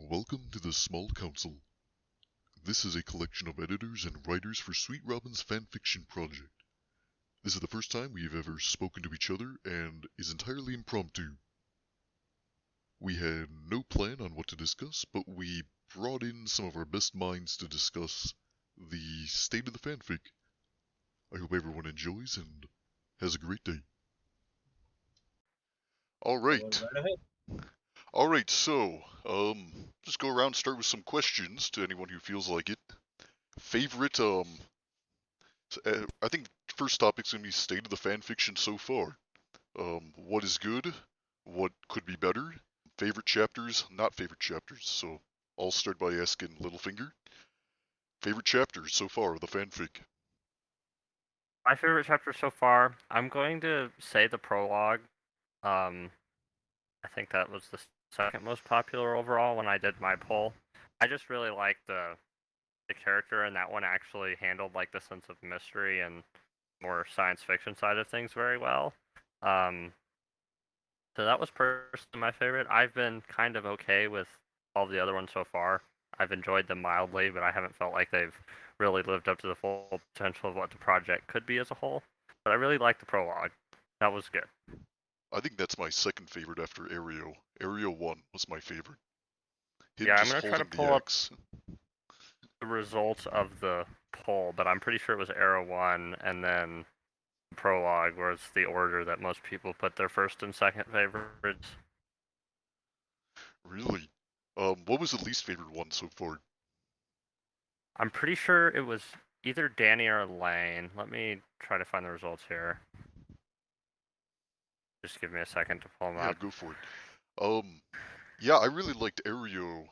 Welcome to the Small Council. This is a collection of editors and writers for Sweetrobin's fanfiction project. This is the first time we've ever spoken to each other and is entirely impromptu. We had no plan on what to discuss, but we brought in some of our best minds to discuss the state of the fanfic. I hope everyone enjoys and has a great day. Alright. Alright, so, just go around and start with some questions to anyone who feels like it. Favorite, I think first topic's gonna be state of the fanfiction so far. What is good? What could be better? Favorite chapters, not favorite chapters, so I'll start by asking Littlefinger. Favorite chapters so far of the fanfic? My favorite chapter so far, I'm going to say the prologue. I think that was the second most popular overall when I did my poll. I just really like the character, and that one actually handled like the sense of mystery and more science fiction side of things very well. So that was personally my favorite. I've been kind of okay with all the other ones so far. I've enjoyed them mildly, but I haven't felt like they've really lived up to the full potential of what the project could be as a whole. But I really like the prologue. That was good. I think that's my second favorite after Areo. Areo 1 was my favorite. Him Yeah, I'm just gonna try to holding the pull up axe. the results of the poll, but I'm pretty sure it was Arrow 1 and then Prologue was the order that most people put their first and second favorites. Really? What was the least favorite one so far? I'm pretty sure it was either Danny or Alayne. Let me try to find the results here. Just give me a second to pull them Yeah, up. go for it. Yeah, I really liked Areo.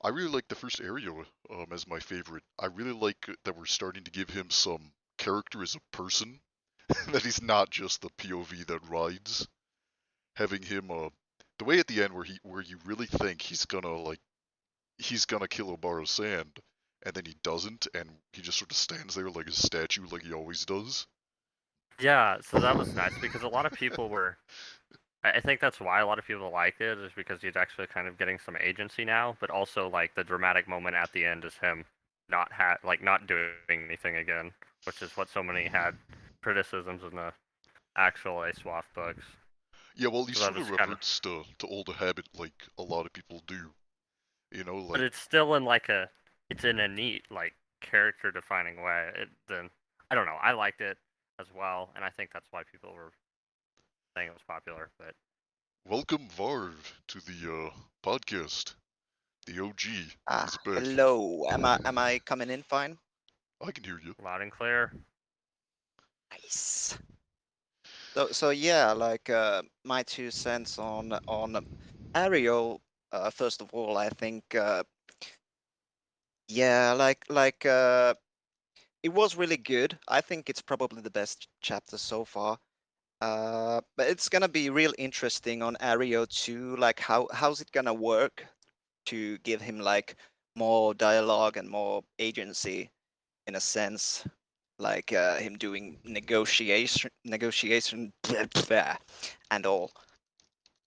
I really like the first Areo as my favorite. I really like that we're starting to give him some character as a person, that he's not just the POV that rides. Having him, the way at the end where you really think he's gonna kill Obaro Sand, and then he doesn't, and he just sort of stands there like a statue, like he always does. Yeah, so that was nice because a lot of people were. I think that's why a lot of people like it, is because he's actually kind of getting some agency now, but also like the dramatic moment at the end is him not doing anything again, which is what so many had criticisms in the actual ASWAF books. Yeah, well, he So that sort was of kind of, reverts to old habit like a lot of people do. You know, but like, it's still in like it's in a neat like character defining way. Then I don't know, I liked it as well, and I think that's why people were saying it was popular. But welcome Varv to the podcast. The OG. He's back. Hello. Am I coming in fine? I can hear you. loud and clear. Nice. So yeah, like my 2 cents on Ariel. First of all, I think yeah, it was really good. I think it's probably the best chapter so far. But it's gonna be real interesting on Ario too. Like how's it gonna work to give him like more dialogue and more agency in a sense, like him doing negotiation and all.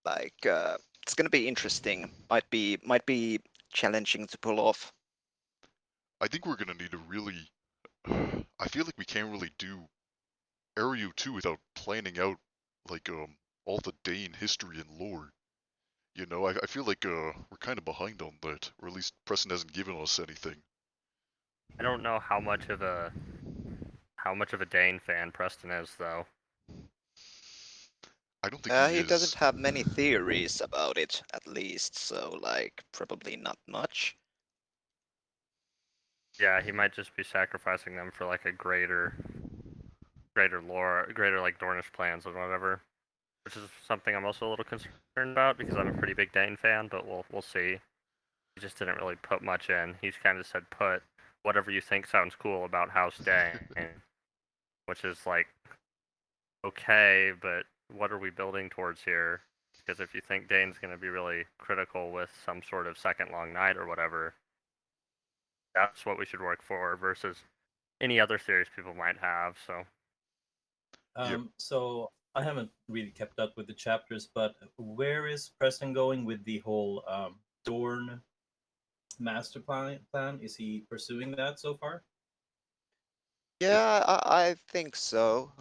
Like it's gonna be interesting. Might be challenging to pull off. I think we're gonna need to really. I feel like we can't really do Areo 2 without planning out, like, all the Dane history and lore. You know, I feel like, we're kind of behind on that, or at least Preston hasn't given us anything. I don't know how much of a Dane fan Preston is, though. I don't think he He doesn't is. have many theories about it, at least, so like probably not much. Yeah, he might just be sacrificing them for like a greater lore, greater like Dornish plans or whatever. Which is something I'm also a little concerned about because I'm a pretty big Dane fan, but we'll see. He just didn't really put much in. He's kind of said put whatever you think sounds cool about House Dane, which is like okay, but what are we building towards here? Because if you think Dane's going to be really critical with some sort of second long night or whatever, that's what we should work for versus any other theories people might have. So, Yep. So I haven't really kept up with the chapters, but where is Preston going with the whole Dorn master plan? Is he pursuing that so far? Yeah, I think so.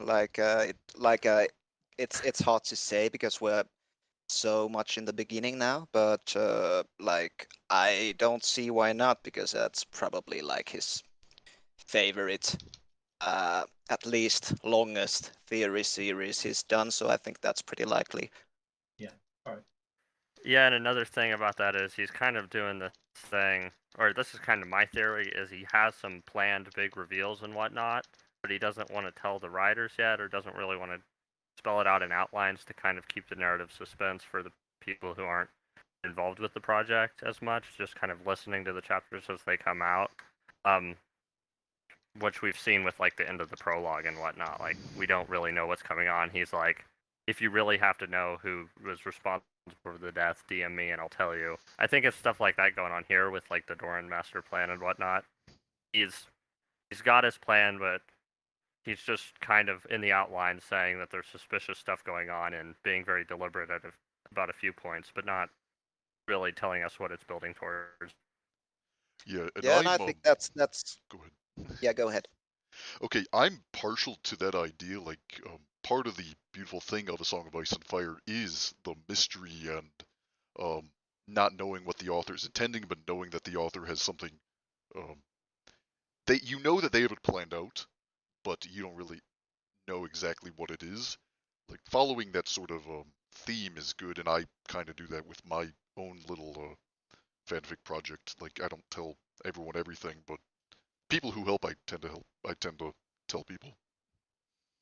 It's hard to say because we're so much in the beginning now, but like I don't see why not, because that's probably like his favorite, at least longest theory series he's done. So I think that's pretty likely. Yeah, and another thing about that is he's kind of doing this thing, or this is kind of my theory, is he has some planned big reveals and whatnot, but he doesn't want to tell the writers yet, or doesn't really want to spell it out in outlines to kind of keep the narrative suspense for the people who aren't involved with the project as much, just kind of listening to the chapters as they come out. Which we've seen with like the end of the prologue and whatnot. Like, we don't really know what's coming on. He's like, if you really have to know who was responsible for the death, DM me and I'll tell you. I think it's stuff like that going on here with like the Doran master plan and whatnot. He's got his plan, but he's just kind of in the outline saying that there's suspicious stuff going on and being very deliberate at about a few points, but not really telling us what it's building towards. Yeah, and Yeah, and I think that's Go ahead. yeah. Go ahead. Okay, I'm partial to that idea. Like, part of the beautiful thing of A Song of Ice and Fire is the mystery and not knowing what the author is intending, but knowing that the author has something. You know that they have it planned out, but you don't really know exactly what it is. Like, following that sort of theme is good, and I kind of do that with my own little fanfic project. Like, I don't tell everyone everything, but people who help, I tend to tell people.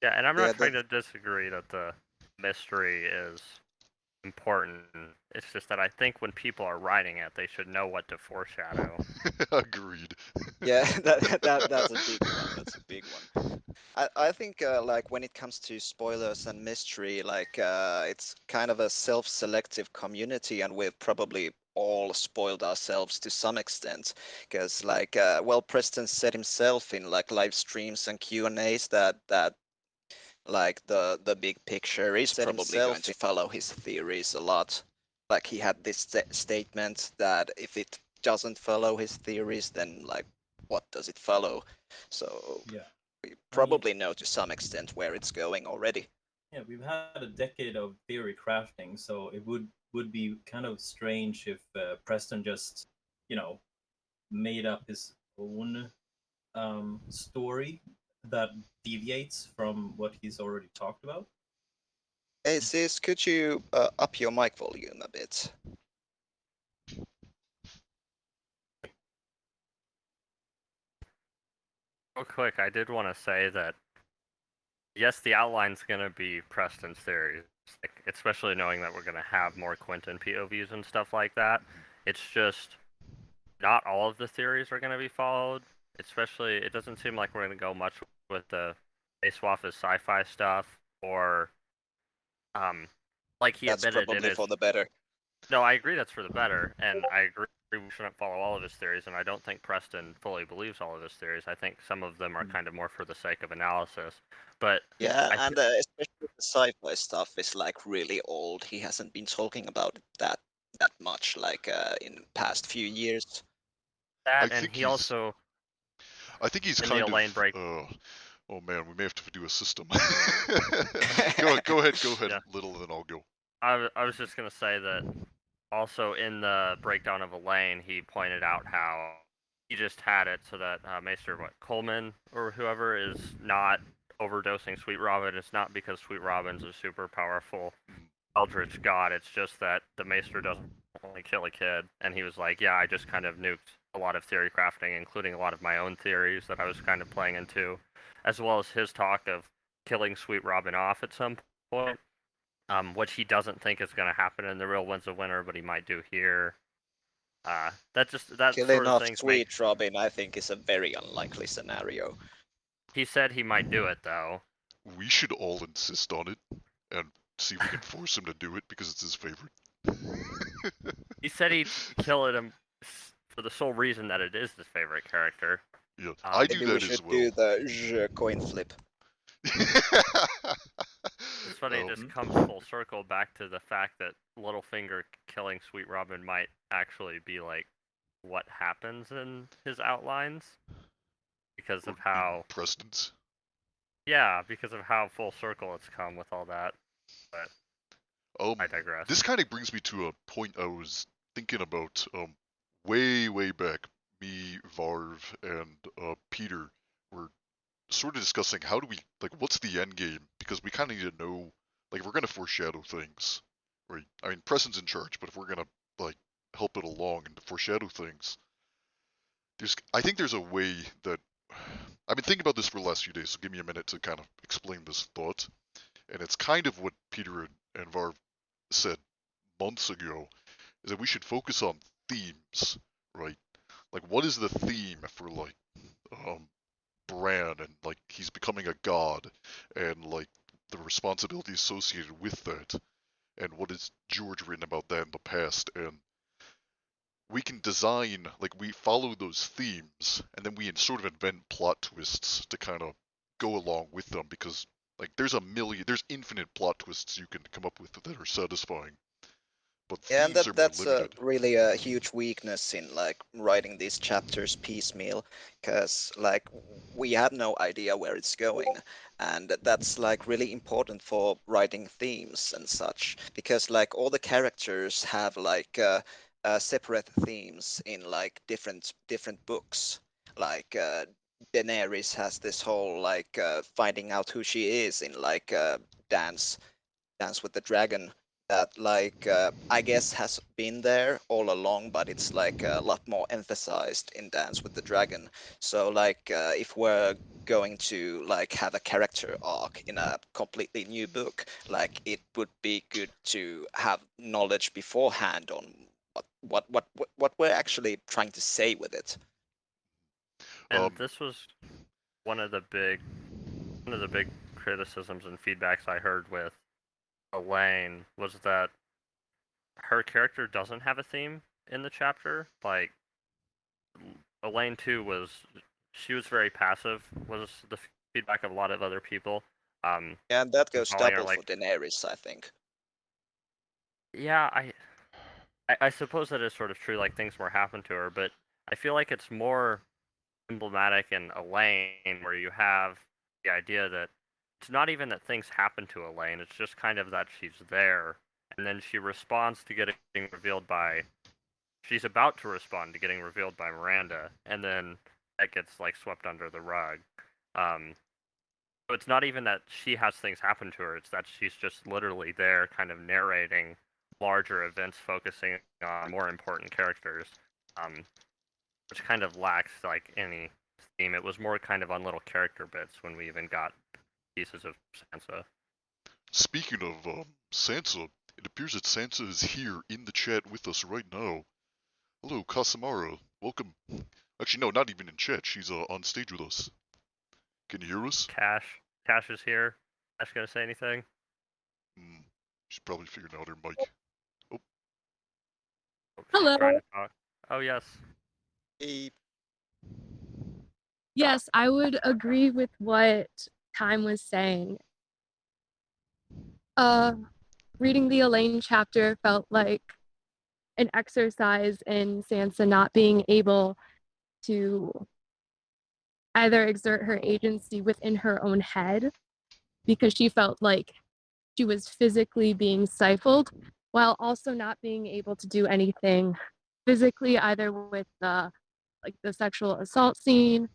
Yeah, and I'm Yeah, not trying to disagree that the mystery is important. It's just that I think when people are writing it, they should know what to foreshadow. Agreed. Yeah, that's a big one. That's a big one. I think like when it comes to spoilers and mystery, like it's kind of a self-selective community, and we've probably all spoiled ourselves to some extent, because like well, Preston said himself in like live streams and Q&As that like the big picture is probably going to follow his theories a lot. Like he had this statement that if it doesn't follow his theories, then like what does it follow? So Yeah. we probably know to some extent where it's going already. Yeah, we've had a decade of theory crafting, so it would be kind of strange if Preston just, made up his own story that deviates from what he's already talked about. Hey sis, could you up your mic volume a bit? Real quick, I did want to say that yes, the outline's gonna be Preston's theories, like, especially knowing that we're gonna have more Quentin POVs and stuff like that. It's just not all of the theories are gonna be followed. Especially, it doesn't seem like we're gonna go much with the Swap as sci-fi stuff, or like he That's admitted in probably his. for the better. No, I agree that's for the better, and I agree we shouldn't follow all of his theories, and I don't think Preston fully believes all of his theories. I think some of them are kind of more for the sake of analysis. But Yeah, and especially the sci-fi stuff is like really old. He hasn't been talking about it that much like in the past few years. that, and he also. I think he's in kind the Alayne of. break. Oh man, we may have to do a system. go ahead, Yeah. Little, and then I'll go. I was just gonna say that also in the breakdown of Alayne, he pointed out how he just had it so that Maester Coleman or whoever is not overdosing Sweetrobin. It's not because Sweetrobin's a super powerful eldritch god. It's just that the Maester doesn't only kill a kid, and he was like, yeah, I just kind of nuked a lot of theory crafting, including a lot of my own theories that I was kind of playing into, as well as his talk of killing Sweetrobin off at some point. Which he doesn't think is going to happen in the real Winds of Winter, but he might do here. That Killing sort of off things Sweetrobin, I think, is a very unlikely scenario. He said he might do it though. We should all insist on it and see if we can force him to do it because it's his favorite. He said he'd kill it for the sole reason that it is his favorite character. Yeah, I do that as well. Maybe we should do the coin flip. It's funny, it just comes full circle back to the fact that Littlefinger killing Sweetrobin might actually be like what happens in his outlines because of how Preston's. yeah, because of how full circle it's come with all that. But I digress. This kind of brings me to a point I was thinking about way back. Me, Varv, and Peter were sort of discussing how do we, like, what's the end game? Because we kind of need to know, like, if we're going to foreshadow things, right? I mean, Preston's in charge, but if we're going to, like, help it along and foreshadow things, I think there's a way that, I've been thinking about this for the last few days, so give me a minute to kind of explain this thought. And it's kind of what Peter and Varv said months ago, is that we should focus on themes, right? Like, what is the theme for, like, Bran, and, like, he's becoming a god, and, like, the responsibility associated with that, and what has George written about that in the past, and we can design, like, we follow those themes, and then we sort of invent plot twists to kind of go along with them, because, like, there's infinite plot twists you can come up with that are satisfying, but Yeah, and themes are more that's limited. really a huge weakness in like writing these chapters piecemeal, because like we have no idea where it's going, and that's like really important for writing themes and such, because like all the characters have like separate themes in like different books. Like Daenerys has this whole like finding out who she is in like Dance with the Dragon, that like I guess has been there all along, but it's like a lot more emphasized in Dance with the Dragon. So like if we're going to like have a character arc in a completely new book, like it would be good to have knowledge beforehand on what we're actually trying to say with it. And this was one of the big criticisms and feedbacks I heard with Alayne was that her character doesn't have a theme in the chapter. Like Alayne too she was very passive. Was the feedback of a lot of other people. And that goes calling her double like for Daenerys, I think. yeah, I suppose that is sort of true. Like things more happen to her, but I feel like it's more emblematic in Alayne where you have the idea that it's not even that things happen to Alayne, it's just kind of that she's there, and then she responds to getting revealed by. She's about to respond to getting revealed by Miranda, and then that gets like swept under the rug. So it's not even that she has things happen to her; it's that she's just literally there, kind of narrating larger events, focusing on more important characters, which kind of lacks like any theme. It was more kind of on little character bits when we even got pieces of Sansa. Speaking of Sansa, it appears that Sansa is here in the chat with us right now. Hello, Kasamira. Welcome. Actually, no, not even in chat. She's on stage with us. Can you hear us? Cash is here. Cash gonna say anything? She's probably figuring out her mic. Oh. Hello. Trying to talk. Oh yes. Yes, I would agree with what Time was saying. Reading the Alayne chapter felt like an exercise in Sansa not being able to either exert her agency within her own head, because she felt like she was physically being stifled, while also not being able to do anything physically, either with the sexual assault scene,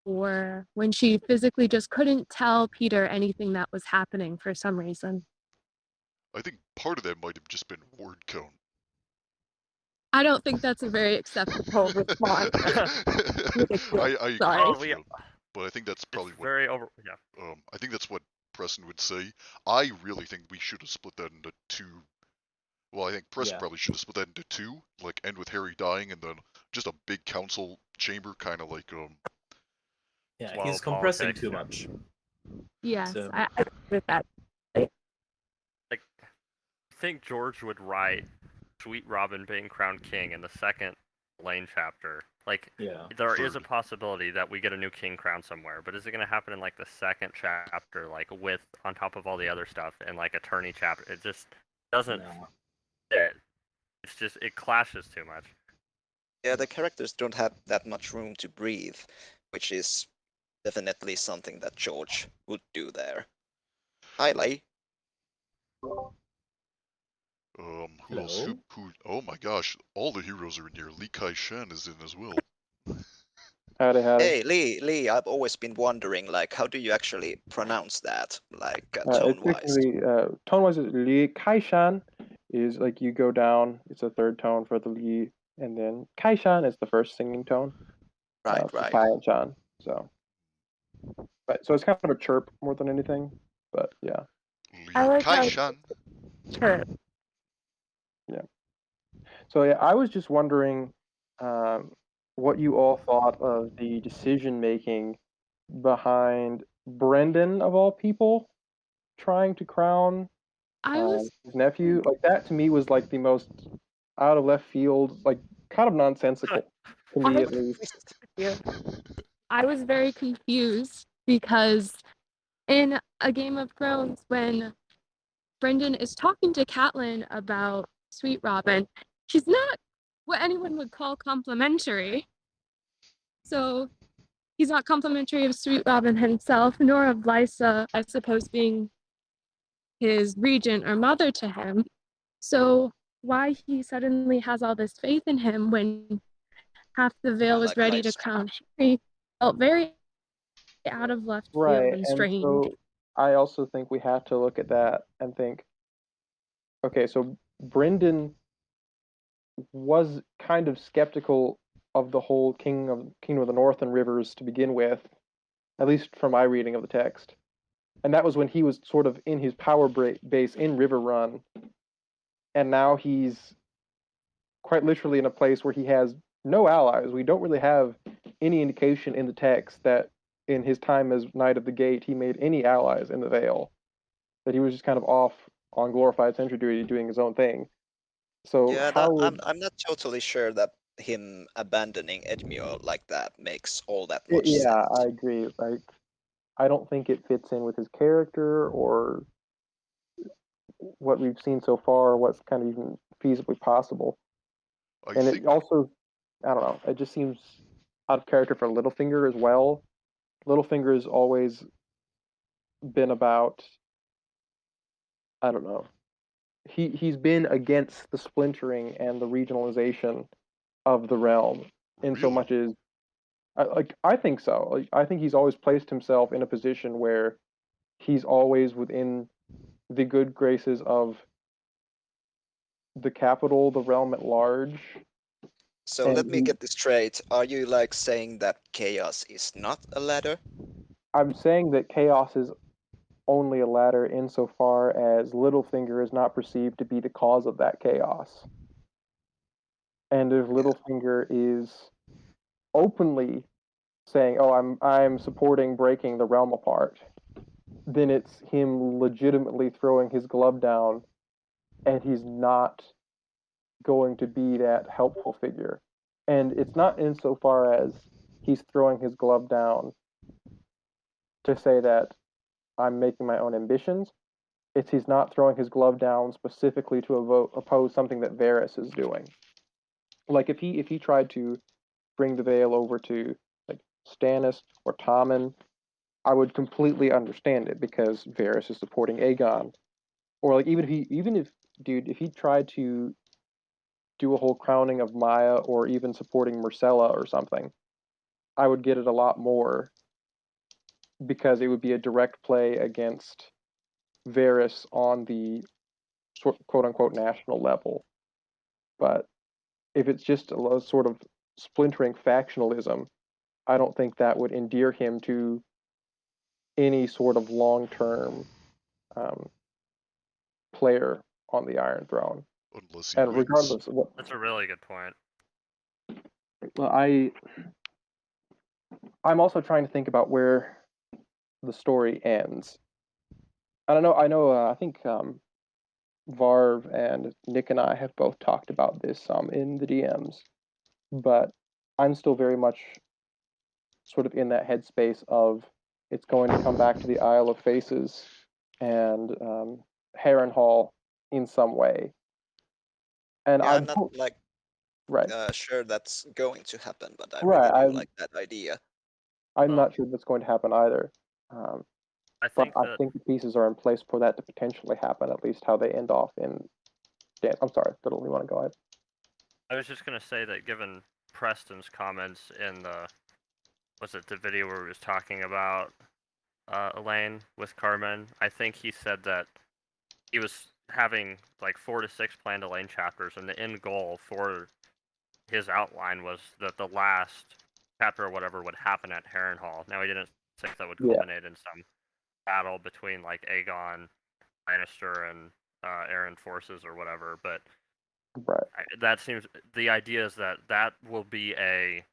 or when she physically just couldn't tell Peter anything that was happening for some reason. I think part of that might have just been word count. I don't think that's a very acceptable response. I Sorry. agree with you, but I think that's probably what very over. Yeah. I think that's what Preston would say. I really think we should have split that into two. Well, I think Preston probably should have split that into two, like end with Harry dying, and then just a big council chamber, kind of like Yeah, Well, he's compressing politics, too yeah. much. Yes, So- I agree with that. Like, I think George would write Sweetrobin being crowned king in the second Alayne chapter. Like, Yeah. there is a possibility that we get a new king crowned somewhere, but is it going to happen in like the second chapter, like with on top of all the other stuff, and like attorney chapter? It just doesn't No. fit. it's just it clashes too much. Yeah, the characters don't have that much room to breathe, which is definitely something that George would do there. Hi, Lay. Who else? Hello? Who? Oh my gosh, all the heroes are in here. Kai Shan is in as well. Howdy, howdy. Hey, Lee, I've always been wondering, like, how do you actually pronounce that, like, It's tone-wise? basically, tone-wise, Kai Shan is like you go down, it's a third tone for the Li, and then Kai Shan is the first singing tone. Right, For right. Kai and Shan. So it's kind of a chirp more than anything, but yeah. I like Kai how- Shan. Sure. So yeah, I was just wondering what you all thought of the decision making behind Brendan of all people trying to crown I was his nephew. Like that to me was like the most out of left field, like kind of nonsensical to me at least. I was very confused because in a Game of Thrones, when Brendan is talking to Catelyn about Sweetrobin, she's not what anyone would call complimentary. So he's not complimentary of Sweetrobin himself, nor of Lysa, I suppose, being his regent or mother to him. So why he suddenly has all this faith in him when half the Vale was Like ready to Lysa. crown Henry felt very out of left field Right, and and strange. so I also think we have to look at that and think, okay, so Brendan was kind of skeptical of the whole Kingdom of the North and Rivers to begin with, at least from my reading of the text. And that was when he was sort of in his power base in River Run, and now he's quite literally in a place where he has no allies. We don't really have any indication in the text that in his time as Knight of the Gate he made any allies in the Vale. That he was just kind of off on glorified sentry duty doing his own thing. So Yeah, how that, would I'm not totally sure that him abandoning Edmure like that makes all that much sense. yeah, I agree. Like I don't think it fits in with his character or what we've seen so far, or what's kind of even feasibly possible. I And think it also, I don't know, it just seems out of character for Littlefinger as well. Littlefinger has always been about, I don't know, he's been against the splintering and the regionalization of the realm in so Really? much as, I think so. Like, I think he's always placed himself in a position where he's always within the good graces of the capital, the realm at large. So And let me get this straight. Are you like saying that chaos is not a ladder? I'm saying that chaos is only a ladder insofar as Littlefinger is not perceived to be the cause of that chaos. And if Littlefinger is openly saying, "Oh, I'm supporting breaking the realm apart," then it's him legitimately throwing his glove down, and he's not going to be that helpful figure. And it's not insofar as he's throwing his glove down to say that I'm making my own ambitions. It's he's not throwing his glove down specifically to oppose something that Varys is doing. Like if he tried to bring the Vale over to like Stannis or Tommen, I would completely understand it because Varys is supporting Aegon. Or like even if he tried to do a whole crowning of Maya or even supporting Myrcella or something, I would get it a lot more because it would be a direct play against Varys on the quote unquote national level. But if it's just a sort of splintering factionalism, I don't think that would endear him to any sort of long term player on the Iron Throne. unless he And wins. regardless of what, That's a really good point. well, I'm also trying to think about where the story ends. I don't know. I think Varv and Nick and I have both talked about this in the DMs, but I'm still very much sort of in that headspace of it's going to come back to the Isle of Faces and Harrenhal in some way. And Yeah, I'm I'm not like right. sure that's going to happen, but I Right, really do like that idea. I'm Well- not sure that's going to happen either. I But think I that think the pieces are in place for that to potentially happen, at least how they end off in. Dan, I'm sorry, Fiddle, you want to go ahead? I was just gonna say that given Preston's comments in the the video where he was talking about Alayne with Carmen, I think he said that he was having like 4 to 6 planned Alayne chapters, and the end goal for his outline was that the last chapter or whatever would happen at Harrenhal. Now he didn't think that would Yeah. culminate in some battle between like Aegon Lannister and Aaron forces or whatever, but Right. that seems the idea is that that will be a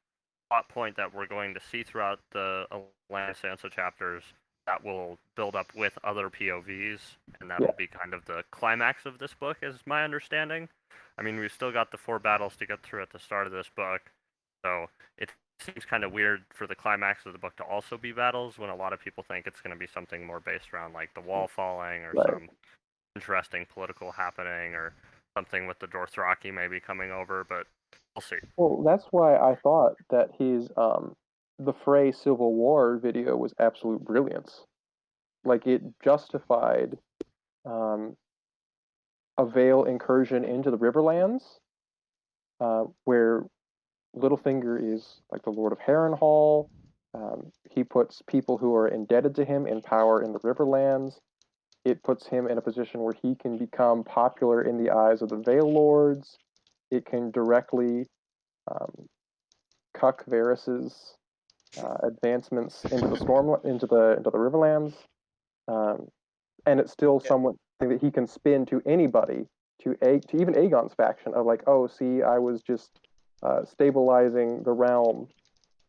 plot point that we're going to see throughout the Alayne Sansa chapters that will build up with other POVs, and that'll Yeah. be kind of the climax of this book, is my understanding. I mean, we've still got the 4 battles to get through at the start of this book, so it seems kind of weird for the climax of the book to also be battles when a lot of people think it's going to be something more based around like the wall falling or Right. some interesting political happening or something with the Dothraki maybe coming over, but we'll see. Well, that's why I thought that his the Frey Civil War video was absolute brilliance. Like it justified a Vale incursion into the Riverlands, where Littlefinger is like the Lord of Harrenhal. He puts people who are indebted to him in power in the Riverlands. It puts him in a position where he can become popular in the eyes of the Vale Lords. It can directly cuck Varys's advancements into the Riverlands, and it's still Yeah. somewhat that he can spin to anybody, to even Aegon's faction of like, oh, see, I was just stabilizing the realm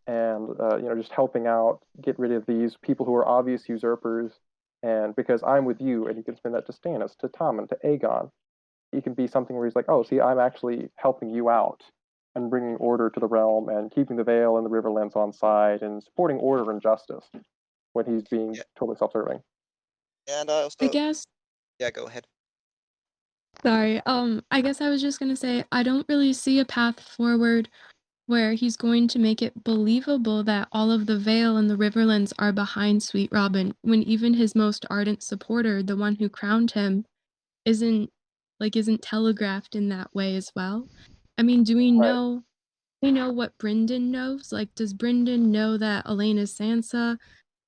and just helping out, get rid of these people who are obvious usurpers, and because I'm with you, and you can spin that to Stannis, to Tommen, to Aegon. He can be something where he's like, oh, see, I'm actually helping you out and bringing order to the realm and keeping the Vale and the Riverlands on side and supporting order and justice when he's being Yeah. totally self-serving. And I also, guess. yeah, go ahead. Sorry. I guess I was just gonna say I don't really see a path forward where he's going to make it believable that all of the Vale and the Riverlands are behind Sweetrobin, when even his most ardent supporter, the one who crowned him, isn't telegraphed in that way as well. I mean, do we know what Brynden knows? Like, does Brynden know that Alayne is Sansa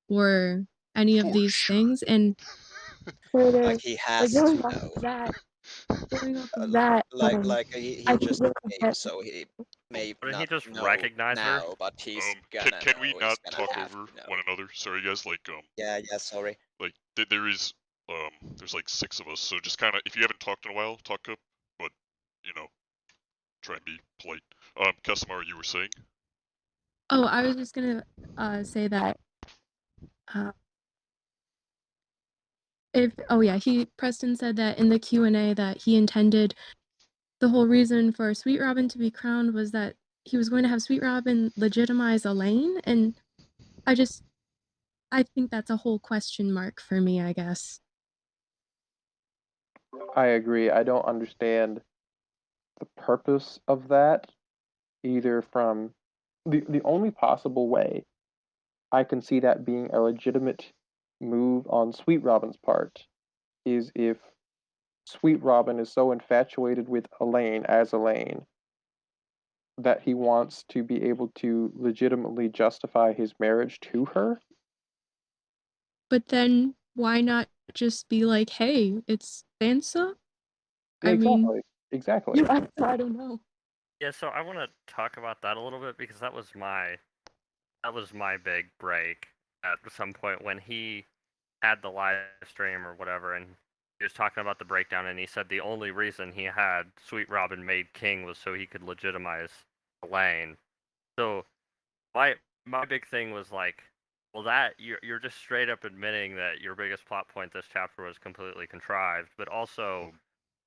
or any of For these sure. things? And further, Like he has going to off know. of that, He I just think came, that- so he may Wouldn't he not just know recognize her? now, but he's gonna Can we know. not He's gonna talk have over to know. one another? Sorry, guys. Yeah, sorry. Like there is there's like 6 of us, so just kind of, if you haven't talked in a while, talk up, but try and be polite. Kasamira, you were saying? Oh, I was just gonna say that Preston said that in the Q&A that he intended the whole reason for Sweetrobin to be crowned was that he was going to have Sweetrobin legitimize Alayne, and I think that's a whole question mark for me, I guess. I agree. I don't understand the purpose of that, either from the only possible way I can see that being a legitimate move on Sweetrobin's part is if Sweetrobin is so infatuated with Alayne as Alayne that he wants to be able to legitimately justify his marriage to her. But then why not just be like, hey, it's Sansa? Yeah, I mean, exactly. I don't know. Yeah, so I want to talk about that a little bit because that was my big break at some point when he had the live stream or whatever, and he was talking about the breakdown, and he said the only reason he had Sweetrobin made king was so he could legitimize Alayne. So my big thing was like, well, that you're just straight up admitting that your biggest plot point this chapter was completely contrived, but also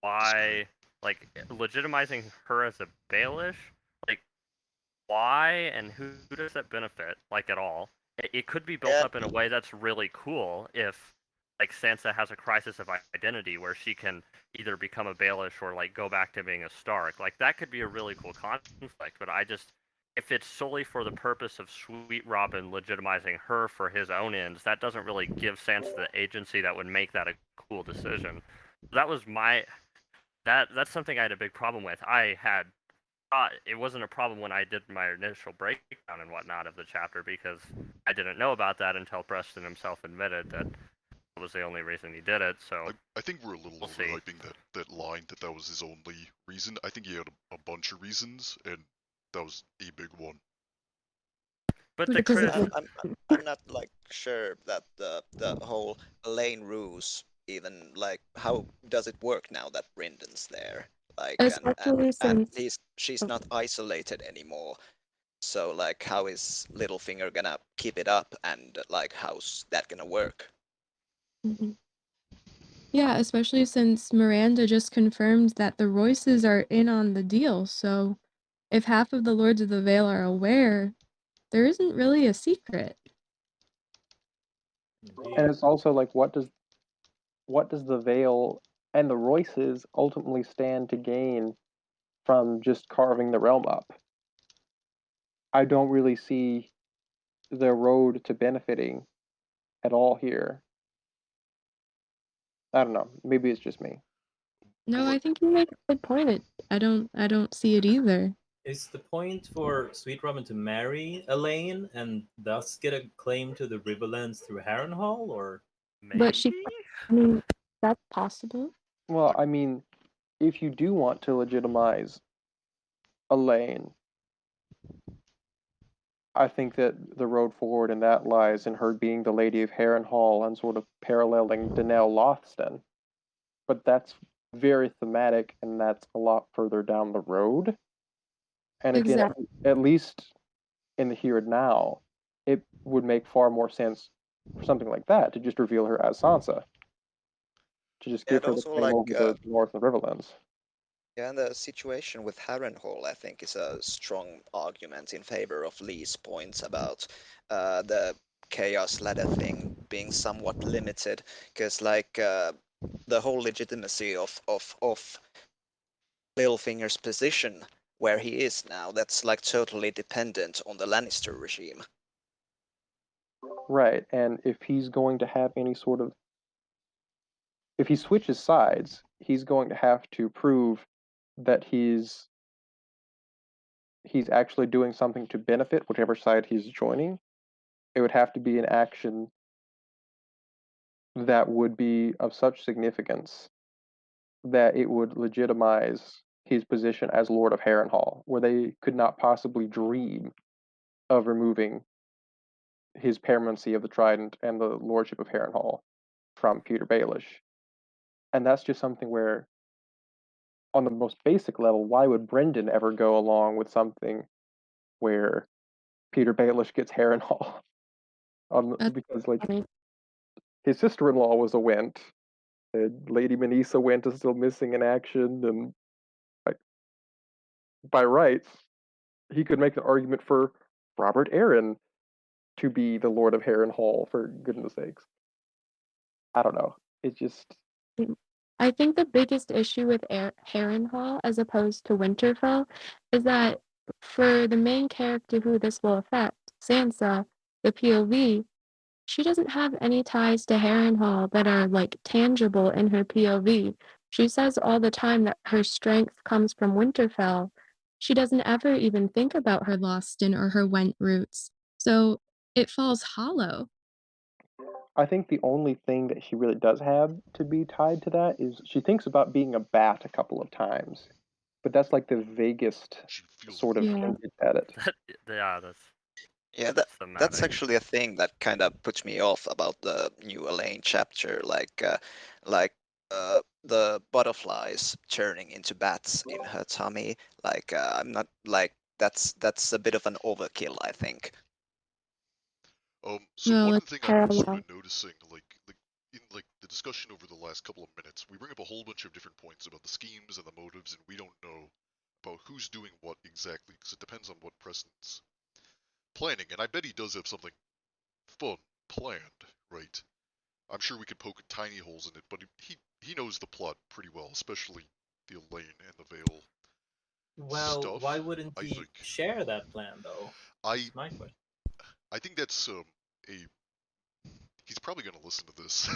why, like, legitimizing her as a Baelish, like, why and who does that benefit, like, at all? It could be built Yeah. up in a way that's really cool if like Sansa has a crisis of identity where she can either become a Baelish or like go back to being a Stark. Like that could be a really cool conflict, but if it's solely for the purpose of Sweetrobin legitimizing her for his own ends, that doesn't really give Sansa the agency that would make that a cool decision. That was that's something I had a big problem with. I had thought it wasn't a problem when I did my initial breakdown and whatnot of the chapter because I didn't know about that until Preston himself admitted that was the only reason he did it. So I think we're a little We'll see. overhyping that line that was his only reason. I think he had a bunch of reasons, and that was a big one. but the Because Chris, I'm not like sure that the whole Alayne ruse even like how does it work now that Brendan's there? Like especially and since she's not isolated anymore. So like how is Littlefinger gonna keep it up and like how's that gonna work? Mhm. Yeah, especially since Miranda just confirmed that the Royces are in on the deal. So if half of the Lords of the Vale are aware, there isn't really a secret. And it's also like, what does the Vale and the Royces ultimately stand to gain from just carving the realm up? I don't really see the road to benefiting at all here. I don't know. Maybe it's just me. No, Well, I think you make a good point. I don't see it either. Is the point for Sweetrobin to marry Alayne and thus get a claim to the Riverlands through Harrenhal, or But she, maybe I mean, that's possible. Well, I mean, if you do want to legitimize Alayne, I think that the road forward in that lies in her being the Lady of Harrenhal and sort of paralleling Danelle Lothston. But that's very thematic, and that's a lot further down the road. And again, Exactly. at least in the here and now, it would make far more sense for something like that to just reveal her as Sansa, to just Yeah, give and her the also claim like over the North and Riverlands. yeah, and the situation with Harrenhal, I think, is a strong argument in favor of Lee's points about the chaos ladder thing being somewhat limited, because like the whole legitimacy of Littlefinger's position where he is now, that's like totally dependent on the Lannister regime. Right, and if he's going to have any sort of, if he switches sides, he's going to have to prove that he's actually doing something to benefit whichever side he's joining. It would have to be an action that would be of such significance that it would legitimize his position as Lord of Harrenhal, where they could not possibly dream of removing his paramountcy of the Trident and the lordship of Harrenhal from Peter Baelish. And that's just something where, on the most basic level, why would Brendan ever go along with something where Peter Baelish gets Harrenhal? That's Because like funny. his sister-in-law was a Went, and Lady Manisa Went is still missing in action, and like by rights, he could make an argument for Robert Arryn to be the Lord of Harrenhal, for goodness sakes. I don't know. It just I think the biggest issue with Harrenhal as opposed to Winterfell is that for the main character who this will affect, Sansa, the POV, she doesn't have any ties to Harrenhal that are like tangible in her POV. She says all the time that her strength comes from Winterfell. She doesn't ever even think about her Loston or her Went roots. So it falls hollow. I think the only thing that she really does have to be tied to that is she thinks about being a bat a couple of times, but that's like the vaguest she feels sort of Yeah. hinted at it. yeah, that's Yeah, that's that's thematic. actually a thing that kind of puts me off about the new Alayne chapter, like the butterflies turning into bats in her tummy. Like I'm not like that's a bit of an overkill, I think. So Well, one it's thing I've been sort parallel. of noticing, like in like the discussion over the last couple of minutes, we bring up a whole bunch of different points about the schemes and the motives, and we don't know about who's doing what exactly, because it depends on what Preston's planning. And I bet he does have something fun planned, right? I'm sure we could poke tiny holes in it, but he knows the plot pretty well, especially the Alayne and the Vale Well, stuff. why wouldn't I he think share that plan though? I That's my question. I think that's he's probably gonna listen to this.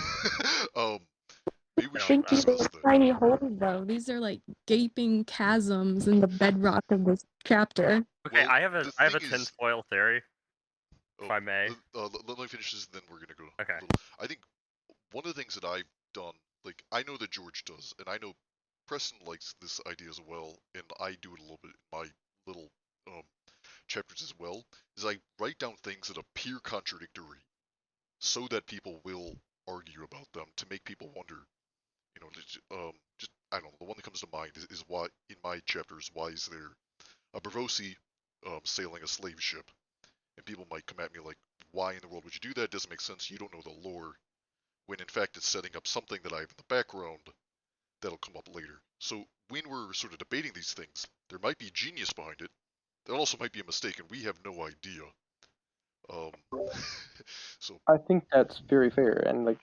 Maybe we I should don't Think these know. discuss are that. tiny holes, though. These are like gaping chasms in the bedrock of this chapter. Okay, Well, I have the a thing is, tinfoil theory, if oh, I may. let me finish this, and then we're gonna go. Okay. A little. I think one of the things that I've done, like I know that George does, and I know Preston likes this idea as well, and I do it a little bit in my little chapters as well, is I write down things that appear contradictory, so that people will argue about them to make people wonder. You know, just I don't know. The one that comes to mind is why in my chapters, why is there a Bravosi sailing a slave ship? And people might come at me like, why in the world would you do that? It doesn't make sense. You don't know the lore. When in fact it's setting up something that I have in the background that'll come up later. So when we're sort of debating these things, there might be genius behind it. There also might be a mistake, and we have no idea. So I think that's very fair, and like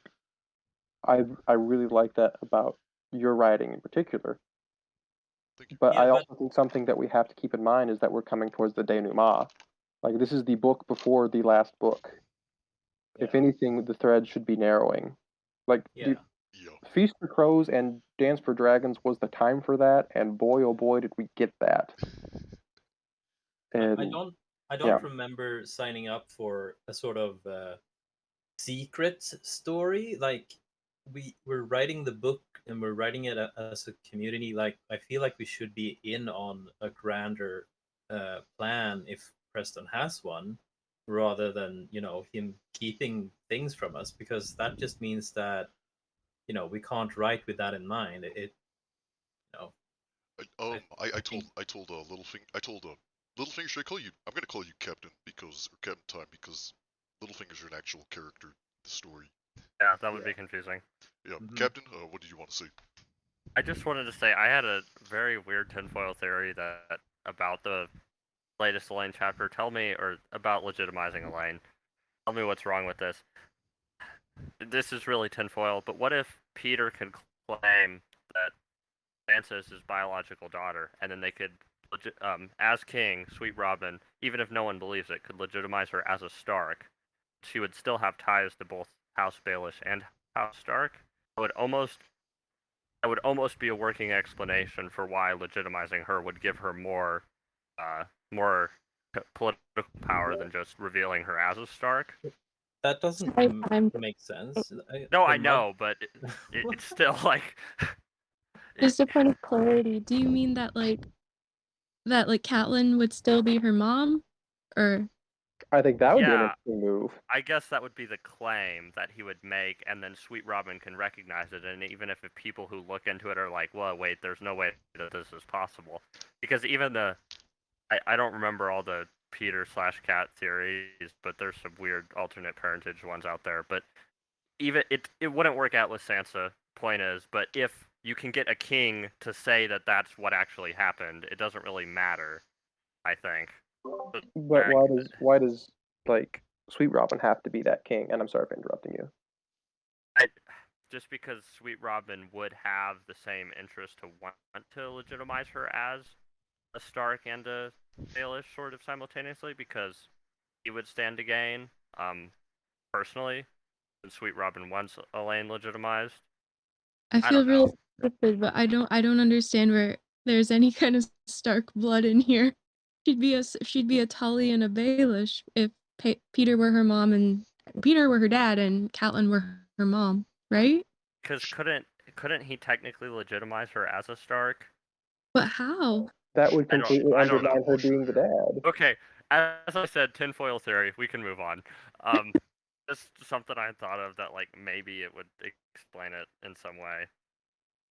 I really like that about your writing in particular. thank you. But Yeah, I but also think something that we have to keep in mind is that we're coming towards the denouement. Like this is the book before the last book. If yeah, anything, the thread should be narrowing. Like yeah. dude, Yeah. Feast for Crows and Dance for Dragons was the time for that, and boy oh boy did we get that. I And don't yeah, remember signing up for a sort of secret story. Like we're writing the book and we're writing it as a community. Like I feel like we should be in on a grander plan if Preston has one, rather than him keeping things from us, because that just means that we can't write with that in mind. It you know I think told Littlefinger. Should I call you? I'm gonna call you Captain Captain Time because Littlefinger's an actual character in the story. Yeah, that would Yeah. be confusing. Yeah, Mhm. Captain. What did you want to say? I just wanted to say I had a very weird tinfoil theory that about the latest Alayne chapter. Tell me, or about legitimizing Alayne. Tell me what's wrong with this. This is really tinfoil, but what if Peter could claim that Sansa is his biological daughter, and then they could, as king, Sweetrobin, even if no one believes it, could legitimize her as a Stark. She would still have ties to both House Baelish and House Stark. That would almost be a working explanation for why legitimizing her would give her more political power than just revealing her as a Stark. that doesn't I'm make sense. No, There I know, but it's still like just a point of clarity. Do you mean that Catelyn would still be her mom, or I think that would be an yeah, interesting move. I guess that would be the claim that he would make, and then Sweetrobin can recognize it. And even if people who look into it are like, "Well, wait, there's no way that this is possible," because even I don't remember all the Peter/Cat theories, but there's some weird alternate parentage ones out there. But even it wouldn't work out with Sansa. Point is, but if you can get a king to say that that's what actually happened, it doesn't really matter. I think. But why does like Sweet Robin have to be that king? And I'm sorry for interrupting you. Just because Sweetrobin would have the same interest to want to legitimize her as a Stark and a Baelish sort of simultaneously, because he would stand to gain, personally, and Sweetrobin wants Alayne legitimized. I I feel don't know. really stupid, but I don't understand where there's any kind of Stark blood in here. She'd be a Tully and a Baelish if Peter were her mom and Peter were her dad and Catelyn were her mom, right? Because couldn't he technically legitimize her as a Stark? But how? That would I don't completely I don't know. undermine her being the dad. Okay, as I said, tinfoil theory. We can move on. Just something I thought of that like maybe it would explain it in some way.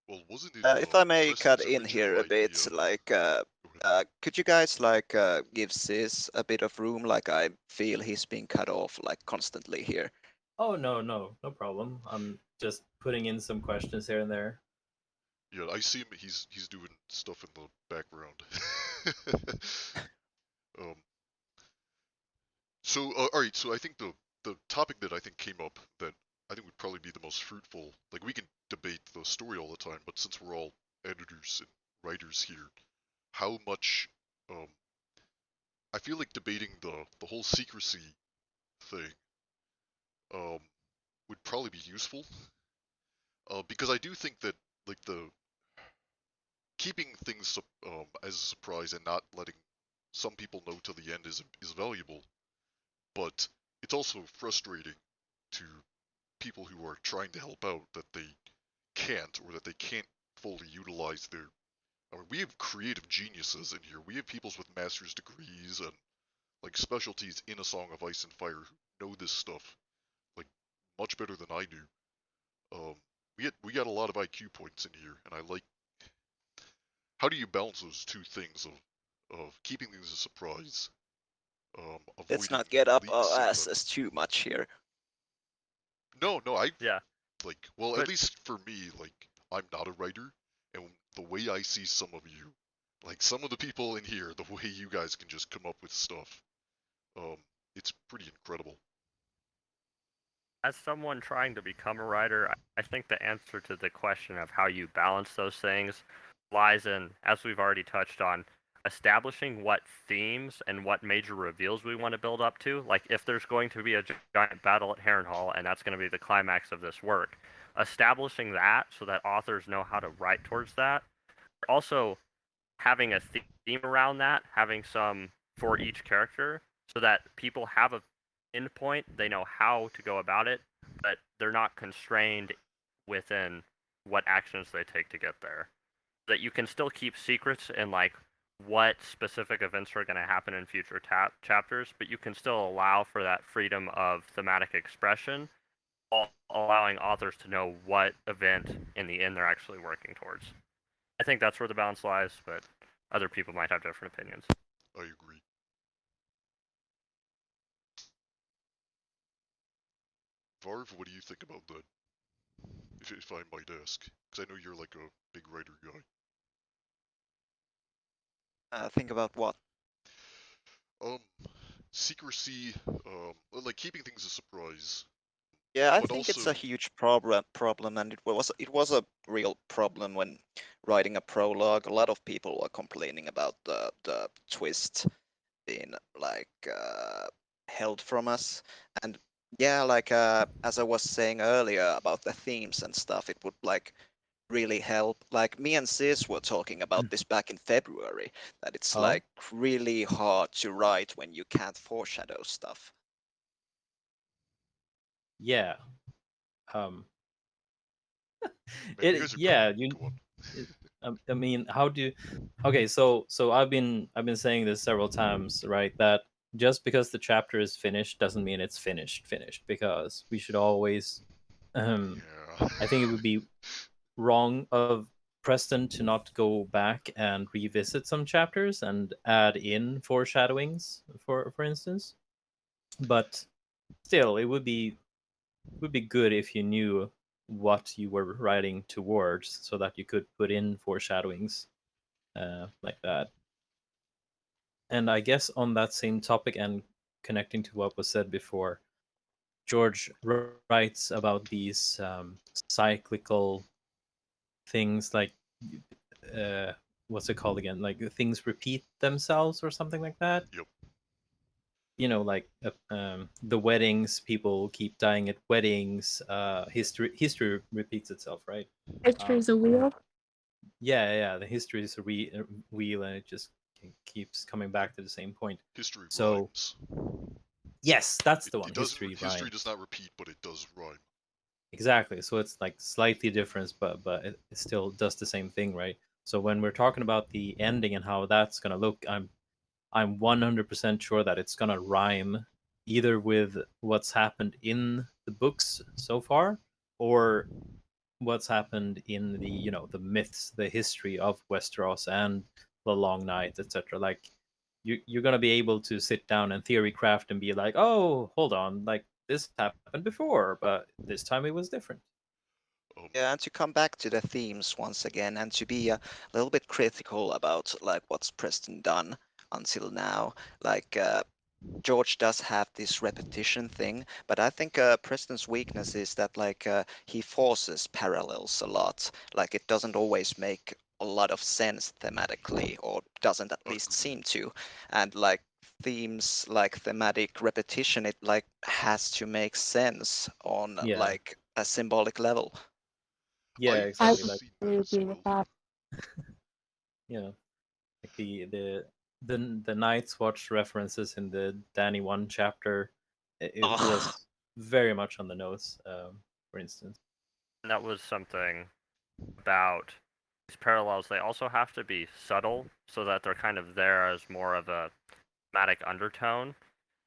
Well, wasn't it? If I may cut Preston's in here original a bit, idea? like, Go ahead. could you guys like give Sis a bit of room? Like, I feel he's being cut off like constantly here. Oh no problem. I'm just putting in some questions here and there. Yeah, I see him. He's doing stuff in the background. um. So, all right. So I think the topic that I think came up that I think would probably be the most fruitful. Like we can debate the story all the time, but since we're all editors and writers here, how much I feel like debating the whole secrecy thing um would probably be useful. Because I do think that like the keeping things as a surprise and not letting some people know till the end is valuable, but it's also frustrating to people who are trying to help out that they can't, or that they can't fully utilize their. I mean, we have creative geniuses in here. We have people with master's degrees and like specialties in A Song of Ice and Fire who know this stuff like much better than I do. We got a lot of IQ points in here, and I like. How do you balance those two things of keeping things a surprise, Let's avoiding not get up leaks, our and asses too much here. no, I Yeah. like, well, at But- least for me, like, I'm not a writer, and the way I see some of you, like some of the people in here, the way you guys can just come up with stuff, it's pretty incredible. As someone trying to become a writer, I think the answer to the question of how you balance those things lies in, as we've already touched on, establishing what themes and what major reveals we want to build up to. Like, if there's going to be a giant battle at Harrenhal, and that's going to be the climax of this work, establishing that so that authors know how to write towards that. Also, having a theme around that, having some for each character, so that people have a endpoint, they know how to go about it, but they're not constrained within what actions they take to get there. That you can still keep secrets in like what specific events are going to happen in future chapters, but you can still allow for that freedom of thematic expression, while allowing authors to know what event in the end they're actually working towards. I think that's where the balance lies, but other people might have different opinions. I agree. Varv, what do you think about that? If I might ask, because I know you're like a big writer guy. Think about what? Um, secrecy, like keeping things a surprise. Yeah, I But think it's a also, huge problem, and it was a real problem when writing a prologue. A lot of people were complaining about the twist being like held from us, and yeah, like as I was saying earlier about the themes and stuff, it would like really help. Like me and Sis were talking about this back in February, that it's Oh. like really hard to write when you can't foreshadow stuff. Yeah. Um. maybe you guys are yeah. good. Go on. I mean, how do? Okay, so I've been saying this several times, right? That just because the chapter is finished doesn't mean it's finished, because we should always. Yeah. I think it would be wrong of Preston to not go back and revisit some chapters and add in foreshadowings, for instance. But still, it would be good if you knew what you were writing towards, so that you could put in foreshadowings like that. And I guess on that same topic, and connecting to what was said before, George writes about these cyclical things, like what's it called again? Like things repeat themselves or something like that. Yep. You know, like the weddings, people keep dying at weddings. History repeats itself, right? History's a wheel. Yeah. The history is a wheel, and it just keeps coming back to the same point. History So- rhymes. Yes, that's the one. It does, History history rhymes. does not repeat, but it does rhyme. Exactly. So it's like slightly different, but it still does the same thing, right? So when we're talking about the ending and how that's gonna look, I'm 100% sure that it's gonna rhyme either with what's happened in the books so far, or what's happened in the the myths, the history of Westeros and the Long Night, etc. Like you're gonna be able to sit down and theory craft and be like, oh, hold on, like this happened before, but this time it was different. Yeah, and to come back to the themes once again, and to be a little bit critical about like what's Preston done until now. Like George does have this repetition thing, but I think Preston's weakness is that like he forces parallels a lot. Like it doesn't always make a lot of sense thematically, or doesn't at least Agreed. seem to. And like themes like thematic repetition, it like has to make sense on Yeah. like a symbolic level. Yeah, I exactly. would Like, see really that as agree with well. that. yeah, like the Night's Watch references in the Danny 1 chapter, it Ugh. was very much on the nose. For instance. And that was something about these parallels. They also have to be subtle so that they're kind of there as more of a thematic undertone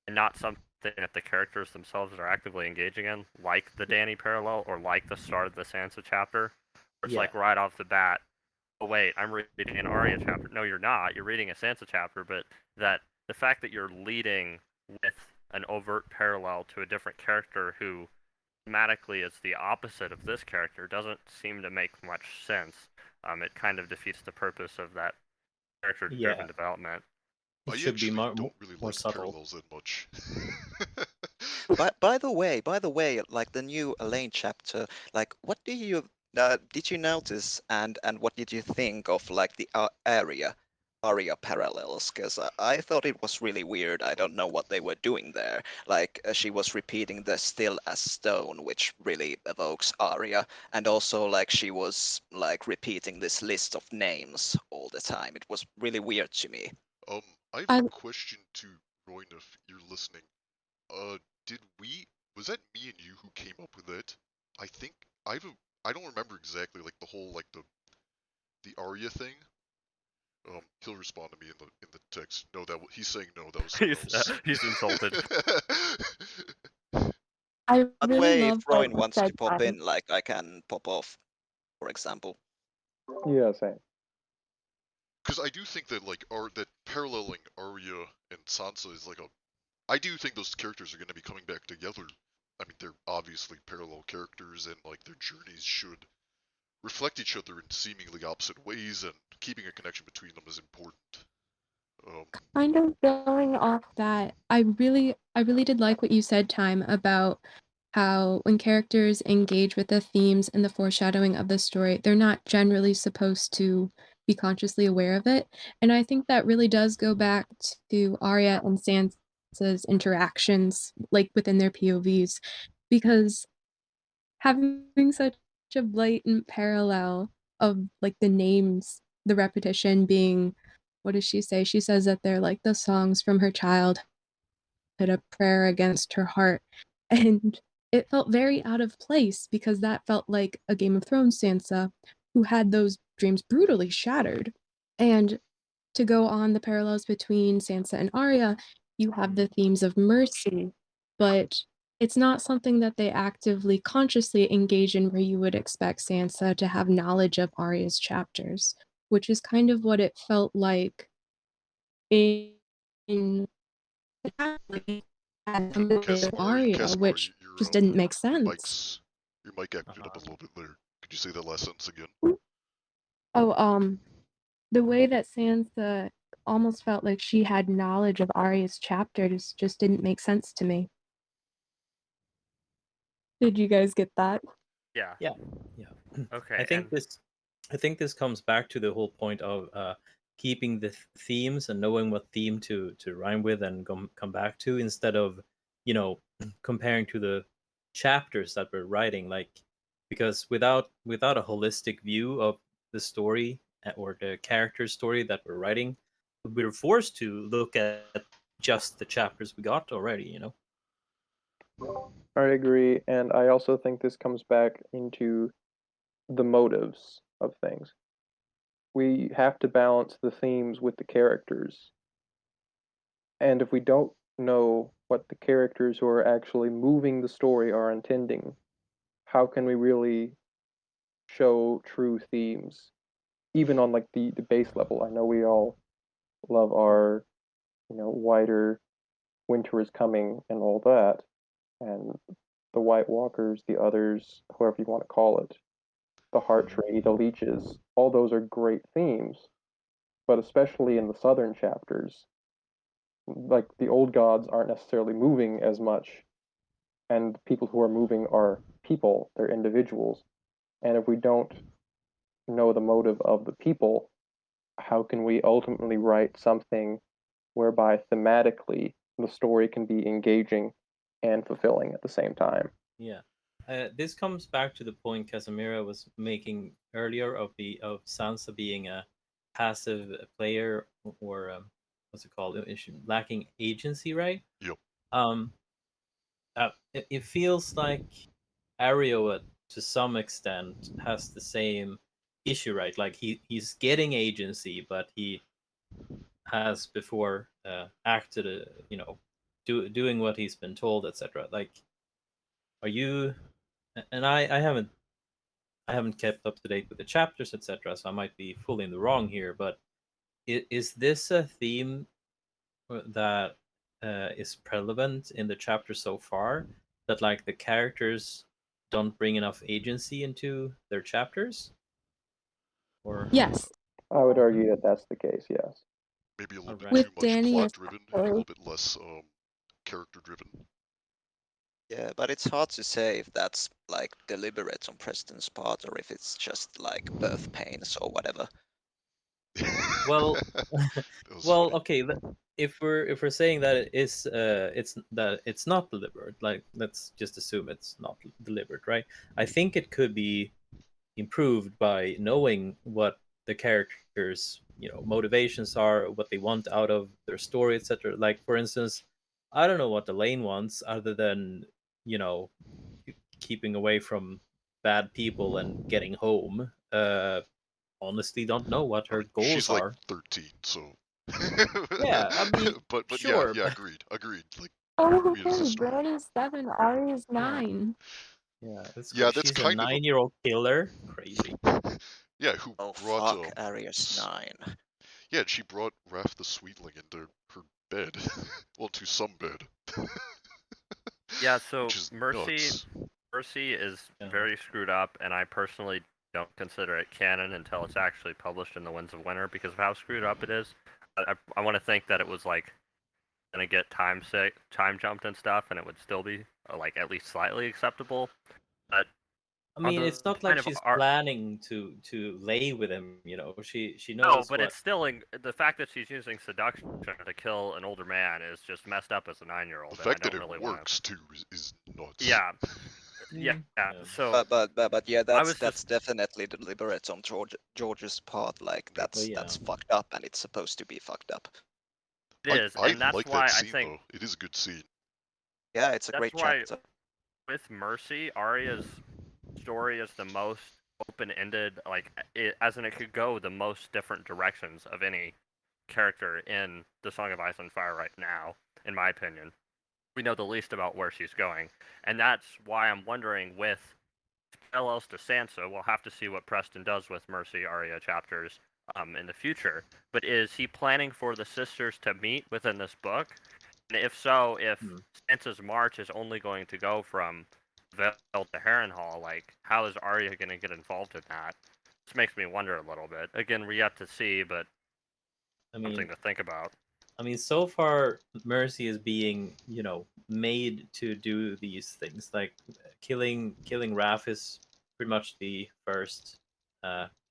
and not something that the characters themselves are actively engaging in, like the Danny parallel or like the start of the Sansa chapter. Where it's Yeah. like right off the bat, oh wait, I'm reading an Arya chapter. No, you're not. You're reading a Sansa chapter, but that the fact that you're leading with an overt parallel to a different character who thematically is the opposite of this character doesn't seem to make much sense. It kind of defeats the purpose of that character-driven Yeah. development. It I should be actually more, don't really more like subtle. parallels that much. But by the way, like the new Alayne chapter, like what do you did you notice and what did you think of like the Aria parallels? Because I thought it was really weird. I don't know what they were doing there. Like she was repeating the "still as stone," which really evokes Aria, and also like she was like repeating this list of names all the time. It was really weird to me. I have I a question to Royn if you're listening. Did was that me and you who came up with that? I think I don't remember exactly like the whole like the Arya thing. He'll respond to me in the text. No, he's saying no, that was someone else. He's insulted. I By the really way, if love what Rowan you wants said, to pop Time. in, like I can pop off, for example. Yeah, same. Because I do think that that paralleling Arya and Sansa is like a. I do think those characters are going to be coming back together. I mean, they're obviously parallel characters, and like their journeys should reflect each other in seemingly opposite ways, and keeping a connection between them is important. Kind of going off that, I really did like what you said, Time, about how when characters engage with the themes and the foreshadowing of the story, they're not generally supposed to be consciously aware of it. And I think that really does go back to Arya and Sansa's interactions, like within their POVs, because having such a blatant parallel of like the names, the repetition being, what does she say? She says that they're like the songs from her childhood, a prayer against her heart. And it felt very out of place because that felt like a Game of Thrones Sansa who had those dreams brutally shattered. And to go on the parallels between Sansa and Arya, you have the themes of mercy, but it's not something that they actively consciously engage in where you would expect Sansa to have knowledge of Arya's chapters, which is kind of what it felt like in the chapter of Arya, Kasamira, which just didn't make sense. your mic acted up a little bit there. Could you say that last sentence again? Oh, the way that Sansa almost felt like she had knowledge of Arya's chapters just didn't make sense to me. Did you guys get that? Yeah. Yeah. Okay. I think this comes back to the whole point of keeping the themes and knowing what theme to rhyme with and come back to, instead of, you know, comparing to the chapters that we're writing. Like, because without a holistic view of the story or the character story that we're writing, we're forced to look at just the chapters we got already, you know. I agree, and I also think this comes back into the motives of things. We have to balance the themes with the characters. And if we don't know what the characters who are actually moving the story are intending, how can we really show true themes? Even on like the base level. I know we all love our, wider winter is coming and all that. And the White Walkers, the others, whoever you want to call it, the Heart Tree, the Leeches, all those are great themes. But especially in the southern chapters, like the old gods aren't necessarily moving as much, and the people who are moving are people, they're individuals. And if we don't know the motive of the people, how can we ultimately write something whereby thematically the story can be engaging and fulfilling at the same time? Yeah. This comes back to the point Kasamira was making earlier of Sansa being a passive player, or what's it called? Lacking agency, right? Yep. It feels like Areo, to some extent, has the same issue, right? Like he's getting agency, but he has before acted, doing what he's been told, etc. Like, are you? And I haven't kept up to date with the chapters, etc. So I might be fully in the wrong here. But is this a theme that is prevalent in the chapter so far? That like the characters don't bring enough agency into their chapters, or Yes. I would argue that that's the case, yes. Maybe a little bit Alright. too With much Danny plot as driven, well. a little bit less character driven. Yeah, but it's hard to say if that's like deliberate on Preston's part or if it's just like birth pains or whatever. Well, That was well, funny. okay. If we're saying that it is, it's not deliberate. Like, let's just assume it's not deliberate, right? I think it could be improved by knowing what the characters, motivations are, what they want out of their story, etc. Like, for instance, I don't know what Alayne wants other than, keeping away from bad people and getting home. Honestly, don't know what I her mean, goals she's like are. 13, so. Yeah, I mean, but sure, yeah, but agreed. Like, Oh, read as a okay. story. Brandy's 7, Arya's 9. yeah, that's Yeah, cool. that's She's a kind of a 9-year-old killer. Crazy. yeah. Who Oh brought fuck, Arius 9. yeah, she brought Raph the Sweetling into her bed. Well, to some bed. Yeah, so Which is Mercy nuts. is Yeah. very screwed up, and I personally don't consider it canon until it's actually published in the Winds of Winter because of how screwed up it is. I want to think that it was like gonna get time jumped and stuff, and it would still be like at least slightly acceptable. But I mean, on it's the not like kind of she's art, planning to lay with him. She no, knows but what. it's still the fact that she's using seduction to kill an older man is just messed up as a 9-year-old. The And I fact that don't it really want works too is nuts. Yeah, yeah. Yeah. So But yeah, I that's was just definitely deliberate on George's part. Like Yep. Oh, yeah. that's fucked up, and it's supposed to be fucked up. it is, I and that's like why that I scene think though. It is a good scene. Yeah, it's a that's great why chapter. with Mercy, Arya's story is the most open-ended, like as in it could go the most different directions of any character in the Song of Ice and Fire right now, in my opinion. We know the least about where she's going, and that's why I'm wondering with parallels to Sansa, we'll have to see what Preston does with Mercy Arya chapters in the future. But is he planning for the sisters to meet within this book? And if so, if Sansa's march is only going to go from Vale to Harrenhal, like how is Arya going to get involved in that? This makes me wonder a little bit. Again, we yet to see, but I mean, something to think about. so far Mercy is being, made to do these things. Like killing Raph is pretty much the first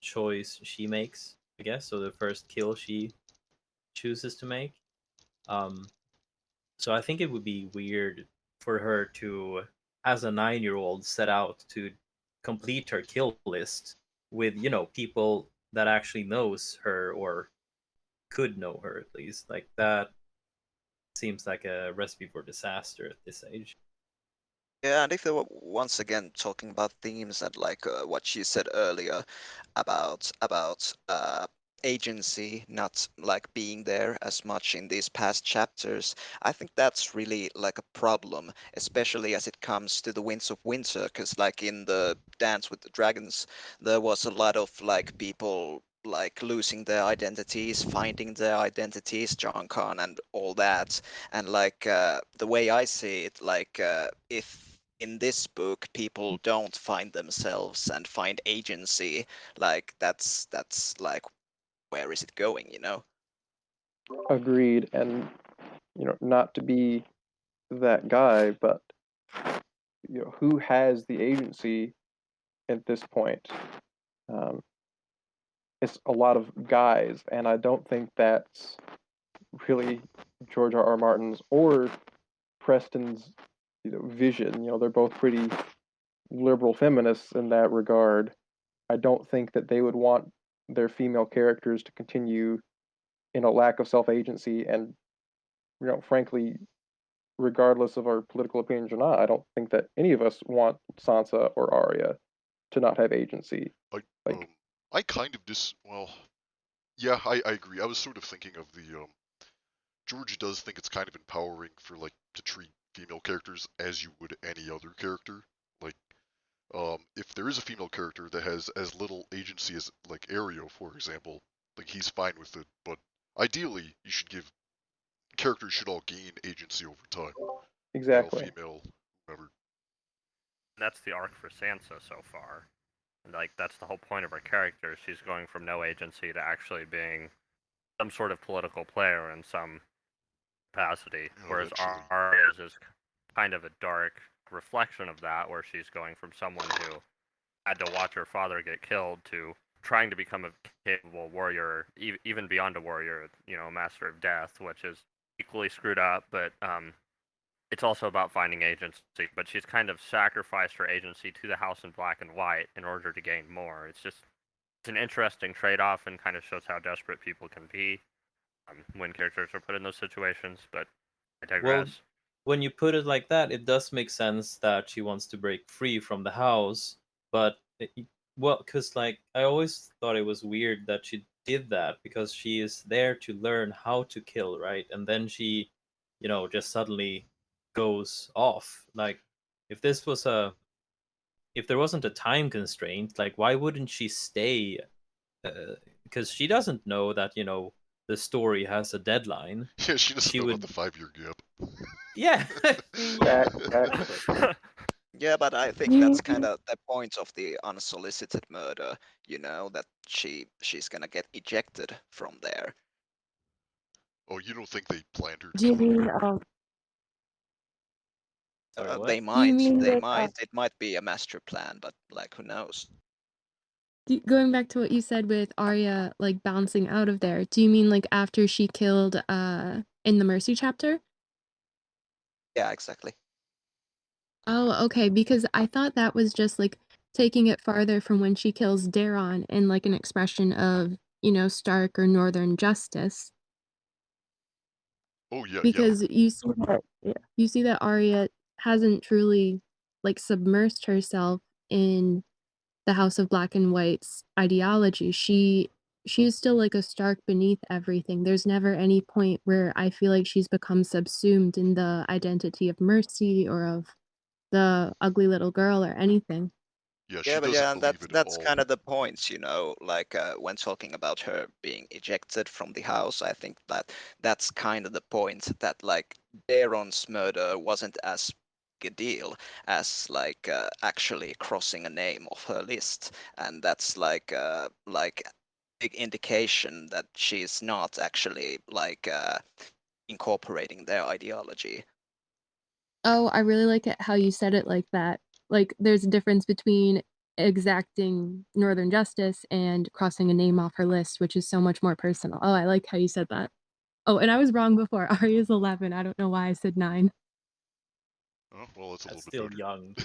choice she makes, I guess. So the first kill she chooses to make. So I think it would be weird for her to, as a 9-year-old, set out to complete her kill list with, people that actually knows her or could know her at least. Like, that seems like a recipe for disaster at this age. Yeah, and if they were once again talking about themes and like what she said earlier about agency not like being there as much in these past chapters, I think that's really like a problem, especially as it comes to the Winds of Winter, because like in the Dance with the Dragons, there was a lot of like people like losing their identities, finding their identities, John Khan and all that, and like the way I see it, like if in this book people don't find themselves and find agency, like that's like where is it going, you know? Agreed. And not to be that guy, but who has the agency at this point? It's a lot of guys, and I don't think that's really George R.R. Martin's or Preston's vision. They're both pretty liberal feminists in that regard. I don't think that they would want their female characters to continue in a lack of self-agency, and frankly, regardless of our political opinions or not, I don't think that any of us want Sansa or Arya to not have agency. I kind of well, yeah, I agree. I was sort of thinking of the George does think it's kind of empowering for to treat female characters as you would any other character. If there is a female character that has as little agency as Areo, for example, he's fine with it. But ideally, characters should all gain agency over time. Exactly. Male, female, whoever. That's the arc for Sansa so far. And that's the whole point of her character. She's going from no agency to actually being some sort of political player in some capacity. Whereas Arya's is kind of a dark reflection of that, where she's going from someone who had to watch her father get killed to trying to become a capable warrior, even beyond a warrior, a master of death, which is equally screwed up, but it's also about finding agency. But she's kind of sacrificed her agency to the House in Black and White in order to gain more. It's an interesting trade-off, and kind of shows how desperate people can be when characters are put in those situations, but I digress. Well, when you put it like that, it does make sense that she wants to break free from the house, but because I always thought it was weird that she did that, because she is there to learn how to kill, right? And then she, just suddenly goes off. If there wasn't a time constraint, why wouldn't she stay? Because she doesn't know that the story has a deadline. Yeah, she doesn't know about the 5-year gap. Yeah. Yeah, but I think that's kind of the point of the unsolicited murder, that she's gonna get ejected from there. Oh, you don't think they planned her to Do you kill her? mean Sorry, what? They might, mean they that, might. It might be a master plan, but who knows? going back to what you said with Arya bouncing out of there, do you mean after she killed in the Mercy chapter? Yeah, exactly. Oh, okay, because I thought that was just taking it farther from when she kills Daron and an expression of, Stark or Northern justice. Oh yeah, Because you see that Arya hasn't truly submersed herself in the House of Black and White's ideology. She's still a Stark beneath everything. There's never any point where I feel like she's become subsumed in the identity of Mercy or of the ugly little girl or anything. Yeah, she Yeah, but doesn't believe it at that's all. kind of the points, when talking about her being ejected from the house, I think that's kind of the point, that Daron's murder wasn't as big a deal as actually crossing a name off her list, and that's big indication that she's not actually incorporating their ideology. Oh, I really like it how you said it like that. There's a difference between exacting Northern justice and crossing a name off her list, which is so much more personal. Oh, I like how you said that. Oh, and I was wrong before. Arya's 11. I don't know why I said 9. Oh, well, it's a That's little still bit young.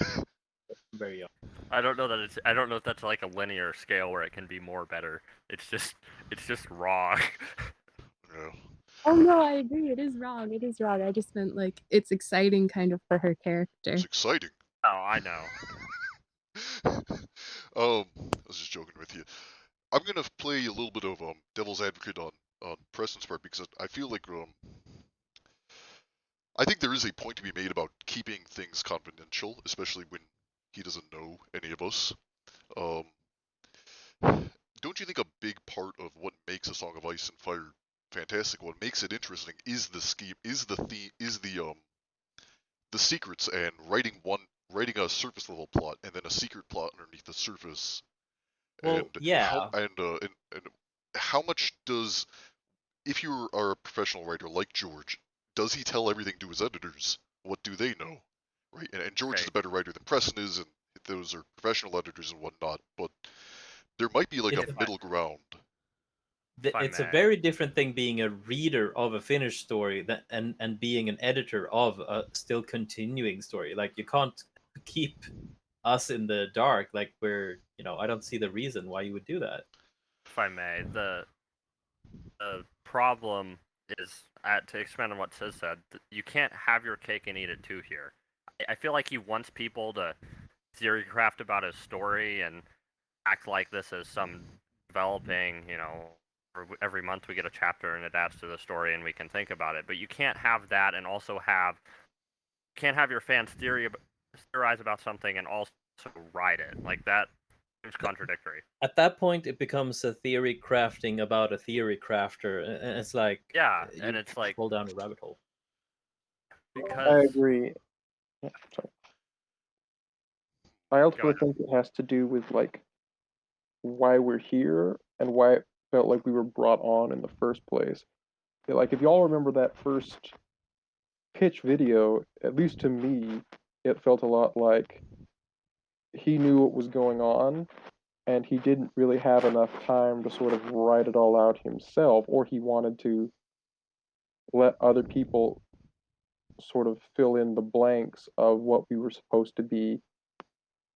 Very young. I don't know if that's a linear scale where it can be more better. It's just wrong. Yeah. Oh no, I agree. It is wrong. It is wrong. I just meant it's exciting kind of for her character. It's exciting. Oh, I know. I was just joking with you. I'm gonna play a little bit of devil's advocate on Preston's part, because I feel like I think there is a point to be made about keeping things confidential, especially when he doesn't know any of us. Don't you think a big part of what makes A Song of Ice and Fire fantastic, what makes it interesting, is the scheme, is the secrets, and writing a surface level plot and then a secret plot underneath the surface. Well, and yeah. How much does, if you are a professional writer like George, does he tell everything to his editors? What do they know? Right? And George is Right. a better writer than Preston is, and those are professional editors and whatnot, but there might be like If a middle ground. If I It's a may. very different thing being a reader of a finished story and being an editor of a still continuing story. Like, you can't keep us in the dark. Like, we're, I don't see the reason why you would do that. If I may, the problem is, to expand on what Sis said, you can't have your cake and eat it too here. I feel like he wants people to theory craft about his story and act like this is some developing, every month we get a chapter and it adds to the story and we can think about it. But you can't have that and also can't have your fans theorize about something and also write it. Like, that seems contradictory. At that point, it becomes a theory crafting about a theory crafter, and it's like, Yeah, you and it's like, fall down a rabbit hole. because I agree. Yeah, sorry. I also ahead. think it has to do with like why we're here and why it felt like we were brought on in the first place. Like, if y'all remember that first pitch video, at least to me, it felt a lot like he knew what was going on and he didn't really have enough time to sort of write it all out himself, or he wanted to let other people sort of fill in the blanks of what we were supposed to be.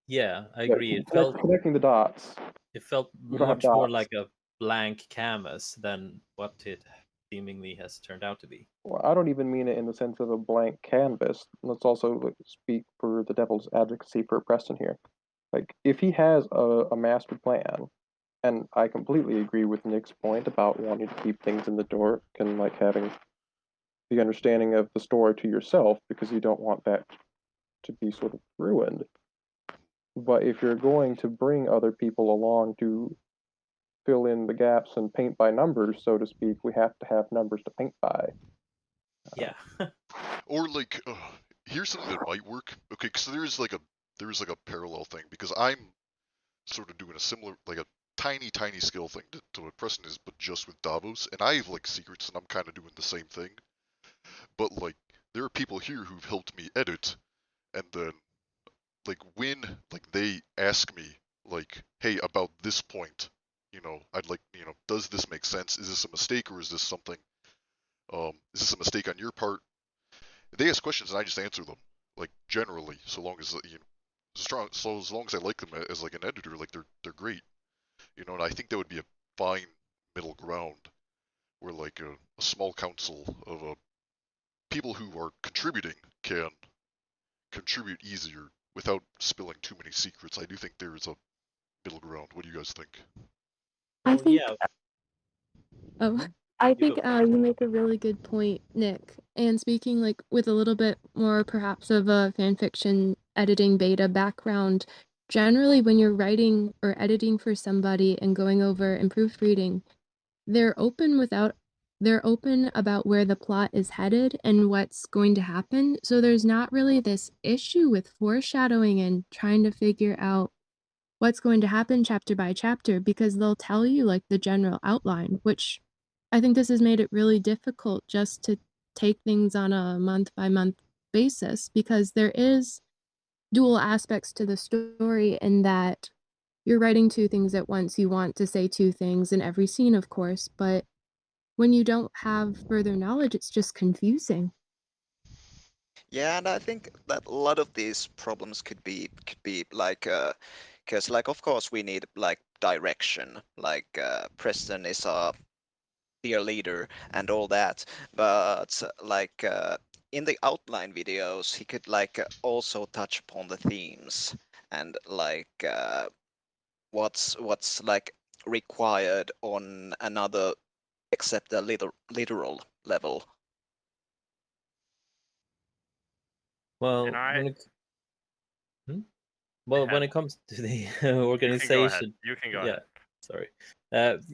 Yeah, I agree. It felt connecting the dots. We don't have much more dots. like a blank canvas than what it seemingly has turned out to be. Well, I don't even mean it in the sense of a blank canvas. Let's also speak for the devil's advocacy for Preston here. Like, if he has a master plan, and I completely agree with Nick's point about wanting to keep things in the dark and like having the understanding of the story to yourself because you don't want that to be sort of ruined. But if you're going to bring other people along to fill in the gaps and paint by numbers, so to speak, we have to have numbers to paint by. Yeah. Or like, here's something that might work. Okay, so there's like a parallel thing because I'm sort of doing a similar, like a tiny skill thing to what Preston is, but just with Davos, and I have like secrets, and I'm kind of doing the same thing. But like, there are people here who've helped me edit, and then like when like they ask me like, hey, about this point, I'd like, does this make sense? Is this a mistake or is this something? Is this a mistake on your part? They ask questions and I just answer them, like generally, so long as so as long as I like them as like an editor, like they're great, and I think that would be a fine middle ground where like a small council of people who are contributing can contribute easier without spilling too many secrets. I do think there is a middle ground. What do you guys think? I Well, think. yeah. Oh, I You think go. you make a really good point, Nick. And speaking like with a little bit more perhaps of a fanfiction editing beta background, generally when you're writing or editing for somebody and going over and proofreading, they're open about where the plot is headed and what's going to happen. So there's not really this issue with foreshadowing and trying to figure out what's going to happen chapter by chapter because they'll tell you like the general outline, which I think this has made it really difficult just to take things on a month by month basis because there is dual aspects to the story in that you're writing two things at once. You want to say two things in every scene, of course, but when you don't have further knowledge, it's just confusing. Yeah, and I think that a lot of these problems could be like because like of course we need like direction. Like Preston is our dear leader and all that, but like in the outline videos he could like also touch upon the themes and like what's like required on another except a literal level. Well, And I- when it well, when ahead. it comes to the You can go ahead. organization, You can go yeah, ahead. sorry.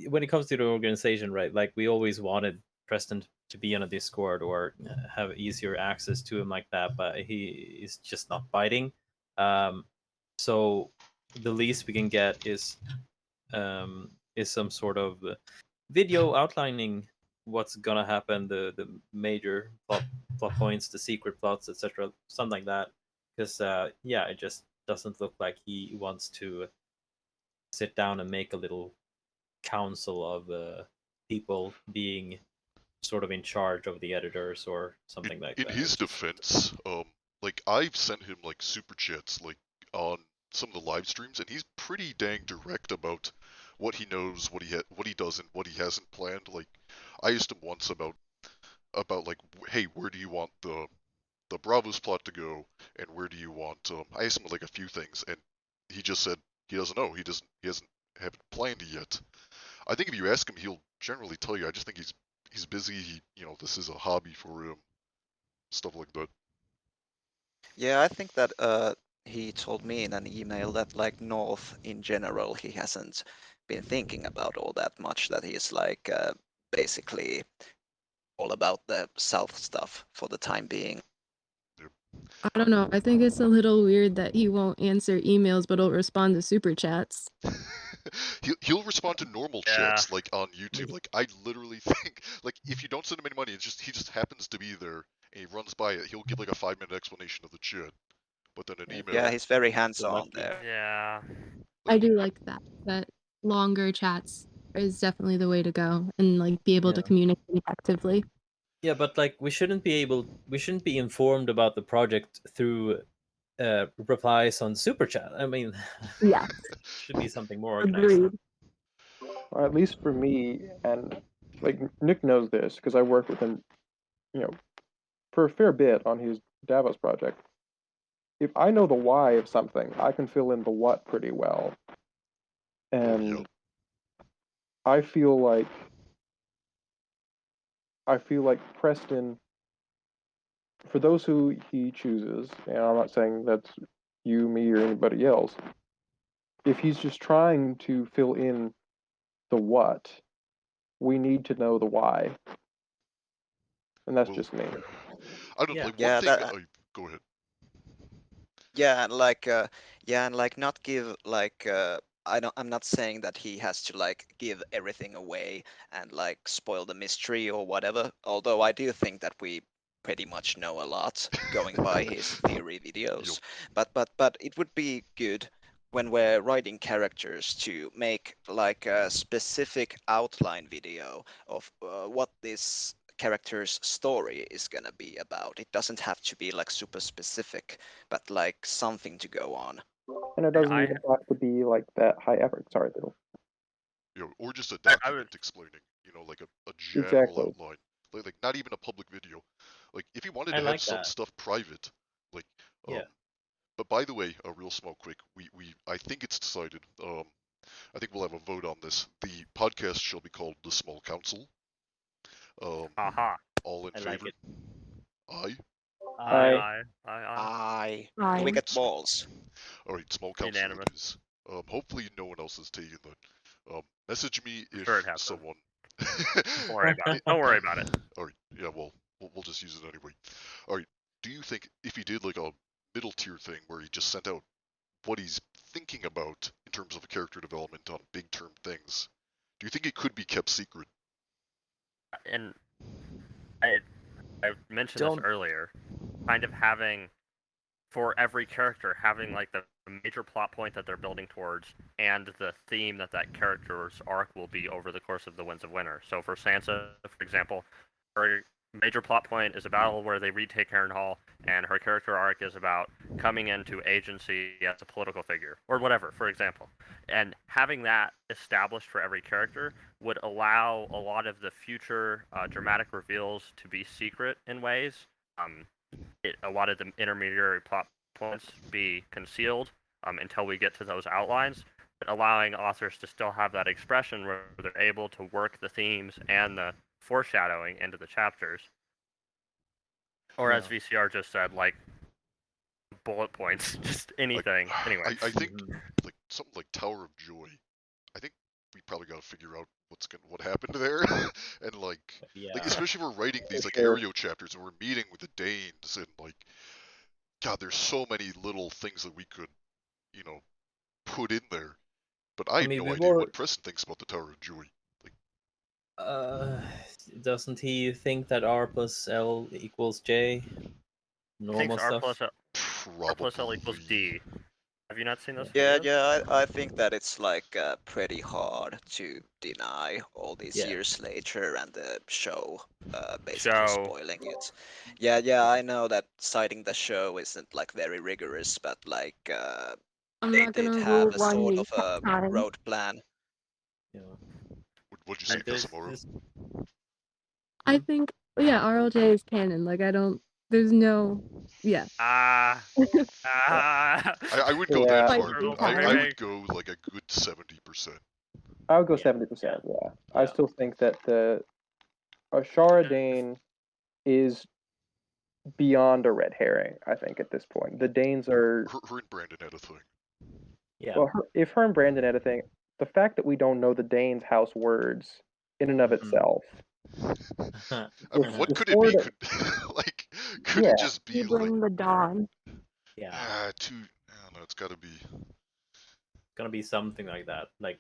When it comes to the organization, right? Like, we always wanted Preston to be on a Discord or have easier access to him like that, but he is just not biting. So the least we can get is some sort of video outlining what's gonna happen, the major plot points, the secret plots, etc., something like that. Because yeah, it just doesn't look like he wants to sit down and make a little council of people being sort of in charge of the editors or something like In that. his defense, like I've sent him like super chats like on some of the live streams, and he's pretty dang direct about what he knows, what he doesn't, what he hasn't planned. Like I asked him once about like, hey, where do you want the Bravos plot to go, and where do you want? I asked him like a few things, and he just said he doesn't know. He hasn't have it planned yet. I think if you ask him, he'll generally tell you. I just think he's busy. This is a hobby for him, stuff like that. Yeah, I think that he told me in an email that like North in general he hasn't been thinking about all that much. That he's like basically all about the South stuff for the time being. I don't know. I think it's a little weird that he won't answer emails but will respond to super chats. He'll respond to normal Yeah. chats like on YouTube. Like I literally think like if you don't send him any money, he just happens to be there and he runs by it. He'll give like a 5-minute explanation of the chat, but then an email. Yeah, he's very hands-on lucky. there. Yeah. I do like that. That longer chats is definitely the way to go and like be able to Yeah. communicate effectively. Yeah, but like we shouldn't be informed about the project through replies on super chat. I mean, Yeah. should be something more organized. Agreed. Or at least for me, and like Nick knows this because I work with him, for a fair bit on his Davos project. If I know the why of something, I can fill in the what pretty well. And Yep. I feel like Preston, for those who he chooses, and I'm not saying that's you, me, or anybody else, if he's just trying to fill in the what, we need to know the why. And that's Well, just me. I don't know. Yeah. Like Yeah, one thing. that- Go ahead. Yeah, and like not give like I'm not saying that he has to like give everything away and like spoil the mystery or whatever. Although I do think that we pretty much know a lot going by his theory videos. But it would be good when we're writing characters to make like a specific outline video of what this character's story is gonna be about. It doesn't have to be like super specific, but like something to go on. And it doesn't I- even have to be like that high effort. Sorry, Biddle. Or just a I would- document explaining. Like a general Exactly. outline. Like not even a public video. Like if he wanted I to like have some that. stuff private, like Yeah. But by the way, a real small quick. I think it's decided. I think we'll have a vote on this. The podcast shall be called The Small Council. Aha. All in I favor? like it. Aye. Aye. Aye. We get Small- balls. All right, Small Council Unanimous. it is. Hopefully no one else has taken that. Message me if Sure it has been. someone. Don't worry about it. Don't worry about it. All right. Yeah. Well, we'll just use it anyway. All right. Do you think if he did like a middle tier thing where he just sent out what he's thinking about in terms of character development on big term things, do you think it could be kept secret? And I mentioned Don't- this earlier. Kind of having, for every character, having like the major plot point that they're building towards and the theme that character's arc will be over the course of the Winds of Winter. So for Sansa, for example, her major plot point is a battle where they retake Harrenhal, and her character arc is about coming into agency as a political figure, or whatever, for example. And having that established for every character would allow a lot of the future dramatic reveals to be secret in ways. A lot of the intermediary plot points be concealed until we get to those outlines, but allowing authors to still have that expression where they're able to work the themes and the foreshadowing into the chapters. Or as Yeah. VCR just said, like bullet points, just anything. Anyway, I think Mhm. like something like Tower of Joy. I think we probably got to figure out what happened there, and like Yeah. especially if we're writing these like Sure. Areo chapters and we're meeting with the Danes and like, God, there's so many little things that we could, put in there. But I have mean, no we've idea alre- what Preston thinks about the Tower of Joy. Doesn't he think that R plus L equals J? He thinks Normal R stuff. plus L equals D. Have you not seen those Yeah, videos? yeah, I think that it's like pretty hard to deny all these Yeah. years later and the show basically Show. spoiling it. Yeah, yeah, I know that citing the show isn't like very rigorous, but like I'm they not did gonna have rule a one sort week of at a a time. road plan. Yeah. What'd you say, And there's Kasamira? this- I think, yeah, RLJ is canon. Like, I don't, there's no, yeah. I would go Yeah. that Fight far. every I time. would go like a good 70%. I would go Yeah. 70%. Yeah. I Yeah. still think that the Ashara Dane is beyond a red herring. I think at this point, the Danes are. Her and Brandon had a thing. Yeah. Well, if her and Brandon had a thing, the fact that we don't know the Danes' house words in and of Mhm. itself. I mean, what The could it be? sword- Could like could Yeah. it just be You bring like the dawn. Yeah. I don't know, it's gotta be Gonna be something like that. Like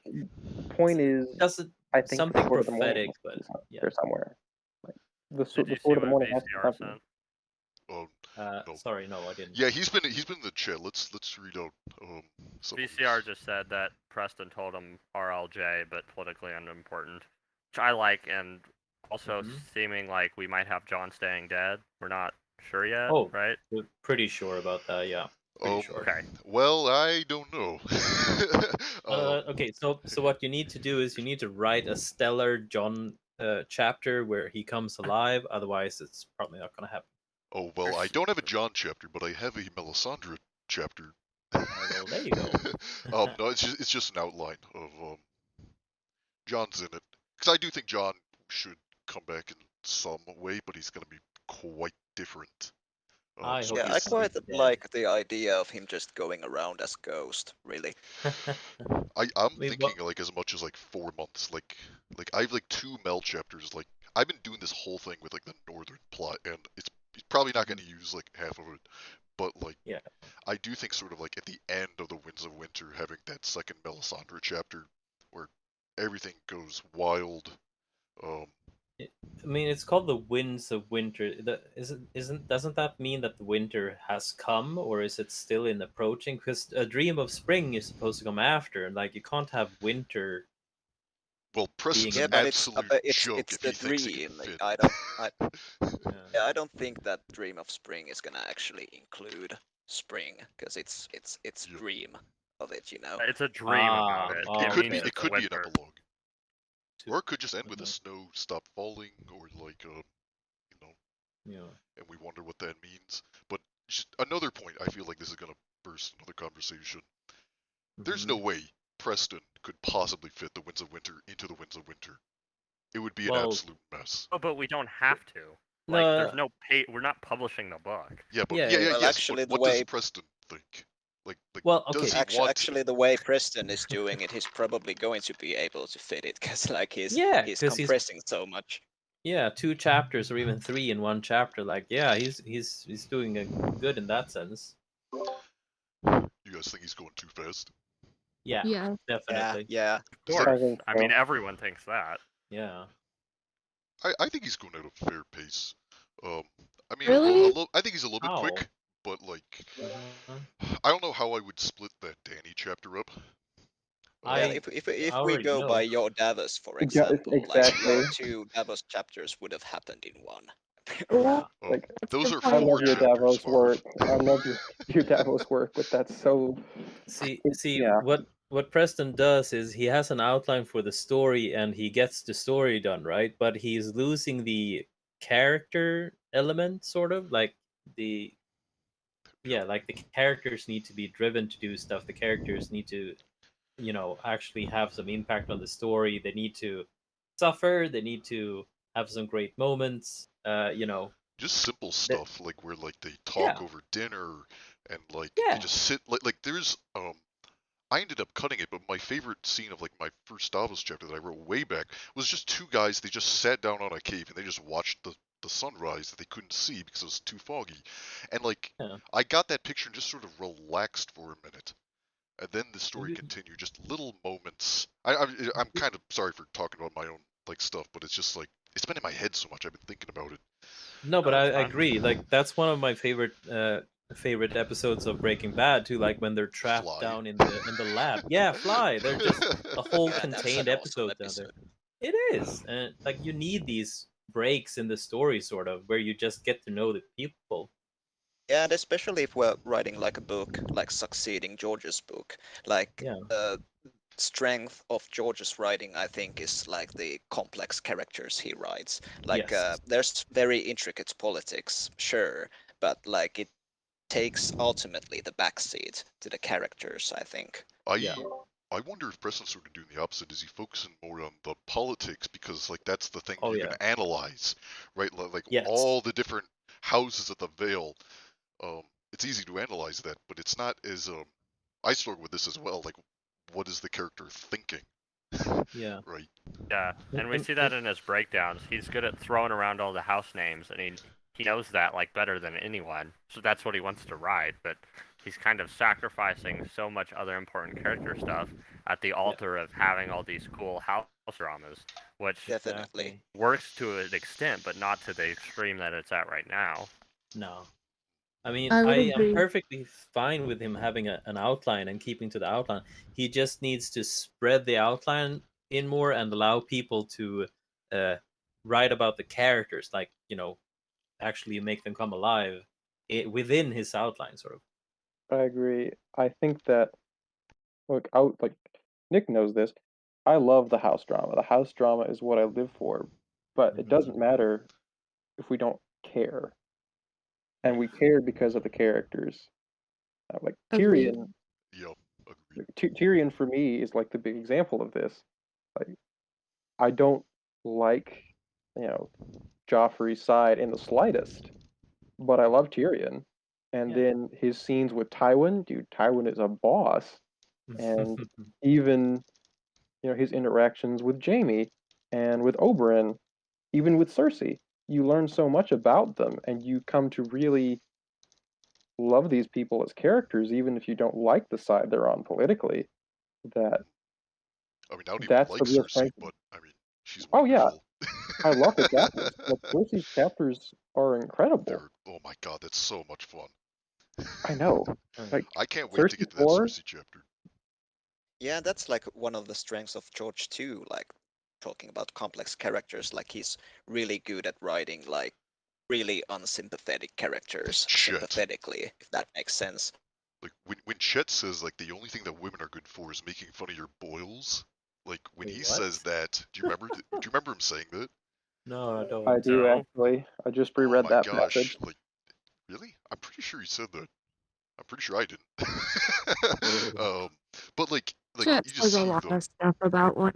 Point is, doesn't I think the something Sword of the Morning prophetic, has to but be yeah. there somewhere. Like the Did you Sword see of the what Morning has to be VCR something. sent? no. Sorry, no, I didn't. Yeah, he's been in the chat. Let's read out some of VCR this. just said that Preston told him RLJ, but politically unimportant, which I like, and also Mhm. seeming like we might have John staying dead. We're not sure yet, Oh. right? We're pretty sure about that. Yeah. Pretty sure. Okay. Well, I don't know. Okay, so what you need to do is you need to write a stellar John chapter where he comes alive. Otherwise, it's probably not gonna happen. Oh well, I don't have a John chapter, but I have a Melisandre chapter. Well, there you go. No, it's just an outline of John's in it, because I do think John should come back in some way, but he's gonna be quite different. I So hope Yeah, I he's quite dead. like the idea of him just going around as Ghost, really. I'm Wait, thinking like as much as like 4 months. Like I have like 2 Mel chapters. Like I've been doing this whole thing with like the northern plot, and he's probably not going to use like half of it. But like, Yeah. I do think sort of like at the end of the Winds of Winter, having that second Melisandre chapter where everything goes wild. I mean, it's called the Winds of Winter. Doesn't that mean that the winter has come, or is it still in approaching? Because a Dream of Spring is supposed to come after, and like you can't have winter. Well, Preston's Yeah, an but absolute joke it's if the he thinks it can dream. fit. I don't think that Dream of Spring is gonna actually include spring because it's Yeah. dream of it, you know. It's a dream about it. It could be means it it's could be an winter. epilogue, or it could just end with the snow stop falling, or like you know, Yeah. and we wonder what that means. But just another point, I feel like this is gonna burst another conversation. There's no way Preston could possibly fit the Winds of Winter into the Winds of Winter. It would be an Well- absolute mess. Oh, but we don't have to. Like, No, there's no pay. We're not publishing the book. Yeah, but Yeah, yeah, yeah. Well, yes. actually, But the what does way- Preston think? Like Well, does okay. he want Actually, the way Preston is doing it, he's probably going to be able to fit it because like he's Yeah, he's 'cause he's- compressing so much. Yeah, 2 chapters or even 3 in one chapter. Like, yeah, he's doing a good in that sense. You guys think he's going too fast? Yeah, Yeah. definitely. Yeah. Of course. I think I mean, so. everyone thinks that. Yeah. I think he's going at a fair pace. I mean, Really? I think he's a little bit How? quick, but like, Mhm. I don't know how I would split that Danny chapter up. Yeah, I if we already go know. by your Davos, for Yeah, example, like exactly. your 2 Davos chapters would have happened in one. Yeah. Like, Those the are point. I 4 love your chapters, Davos Varv. work. I love your Davos work, but that's so. See, Yeah. what Preston does is he has an outline for the story and he gets the story done, right? But he's losing the character element, sort of like the like the characters need to be driven to do stuff. The characters need to, actually have some impact on the story. They need to suffer. They need to have some great moments. Just simple stuff like where like they Yeah. talk over dinner and like Yeah. they just sit like there's I ended up cutting it, but my favorite scene of like my first Davos chapter that I wrote way back was just 2 guys. They just sat down on a cave and they just watched the sunrise that they couldn't see because it was too foggy, and like Yeah. I got that picture and just sort of relaxed for a minute, and then the story You- continued. Just little moments. I'm kind of sorry for talking about my own like stuff, but it's just like it's been in my head so much. I've been thinking about it. No, but Oh, I that's fun. agree. Like that's one of my favorite episodes of Breaking Bad too. Like when they're trapped Fly. down in the lab. Yeah, Fly. They're just a whole Yeah, that's contained an awesome episode down there. episode. It is, and like you need these breaks in the story, sort of, where you just get to know the people. Yeah, and especially if we're writing like a book, like succeeding George's book, like Yeah. strength of George's writing, I think, is like the complex characters he writes. Like, Yes. there's very intricate politics, sure, but like it takes ultimately the backseat to the characters, I think. Yeah. I wonder if Preston's sort of doing the opposite. Is he focusing more on the politics because like that's the thing Oh, you yeah. can analyze, right? Like Yes. all the different houses of the Vale. It's easy to analyze that, but it's not as I struggle with this as well. Like, what is the character thinking? Yeah. Right. Yeah, and we And- see that in his breakdowns. He's good at throwing around all the house names, and he knows that like better than anyone. So that's what he wants to write. But he's kind of sacrificing so much other important character stuff at the altar of having all these cool house dramas, which Definitely. Exactly. works to an extent, but not to the extreme that it's at right now. No. I mean, I would I am agree. perfectly fine with him having an outline and keeping to the outline. He just needs to spread the outline in more and allow people to write about the characters, like, actually make them come alive within his outline, sort of. I agree. I think that look, like Nick knows this. I love the house drama. The house drama is what I live for, but it Mhm. doesn't matter if we don't care, and we care because of the characters. Like Agreed. Tyrion, Yep. Agreed. Tyrion for me is like the big example of this. Like, I don't like, Joffrey's side in the slightest, but I love Tyrion. And Yeah. then his scenes with Tywin, dude, Tywin is a boss. And even, his interactions with Jaime and with Oberyn, even with Cersei, you learn so much about them and you come to really love these people as characters, even if you don't like the side they're on politically. That I mean, I don't even that's like the real Cersei, strength. but I mean, she's Oh yeah, wonderful. I love the chapters. Like Cersei's chapters are incredible. Oh my god, that's so much fun. I know. Like I can't wait to Cersei get to that 4, Cersei chapter. Yeah, that's like one of the strengths of George too, like talking about complex characters, like he's really good at writing like really unsympathetic characters Shit. sympathetically, if that makes sense. Like when Chet says like the only thing that women are good for is making fun of your boils. Like when he What? says that, do you remember? Do you remember him saying that? No, I don't. I do No. actually. I just Oh reread my that gosh! passage. Like, really? I'm pretty sure he said that. I'm pretty sure I didn't. But like Chet you just says a see lot them. of stuff about one.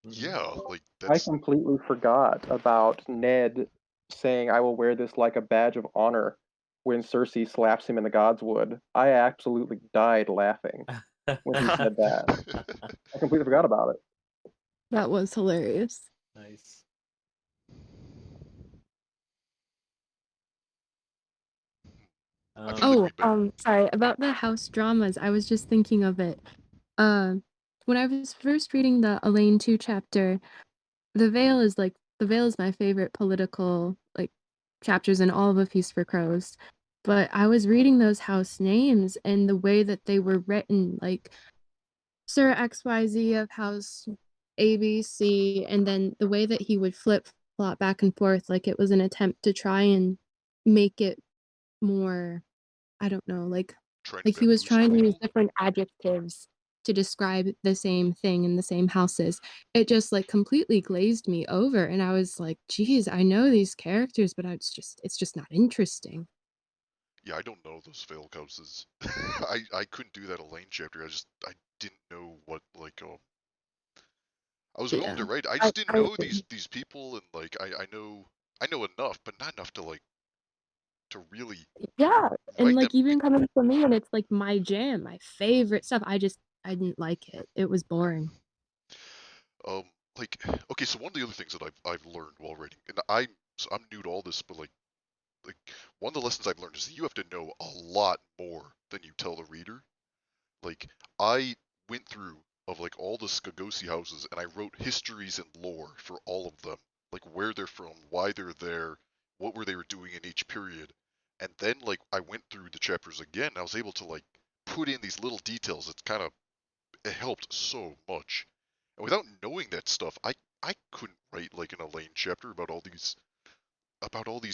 Yeah, like I that's completely forgot about Ned saying, "I will wear this like a badge of honor," when Cersei slaps him in the Godswood. I absolutely died laughing when he said that. I completely forgot about it. That was hilarious. Nice. I think Oh, we've been. sorry, about the house dramas. I was just thinking of it. When I was first reading the Alayne 2 chapter, the Vale is my favorite political chapters in all of A Feast for Crows. But I was reading those house names and the way that they were written, like Sir XYZ of House ABC, and then the way that he would flip flop back and forth, like it was an attempt to try and make it more, I don't know, like he was trying to use different adjectives to describe the same thing in the same houses. It just completely glazed me over, and I was like, geez, I know these characters, but it's just not interesting. Yeah, I don't know those failed houses. I couldn't do that Elaine chapter. I didn't know what I was willing to Yeah. write. I just didn't I know agree. these people and like I know enough, but not enough to to really Yeah, and write them. even coming from me, and it's my jam, my favorite stuff. I didn't like it. It was boring. Like okay, so one of the other things that I've learned while writing, and I'm new to all this, but like one of the lessons I've learned is that you have to know a lot more than you tell the reader. Like I went through of like all the Skagosi houses, and I wrote histories and lore for all of them, like where they're from, why they're there, what were they were doing in each period, and then like I went through the chapters again. And I was able to like put in these little details. It helped so much, and without knowing that stuff, I couldn't write like an Alayne chapter about all these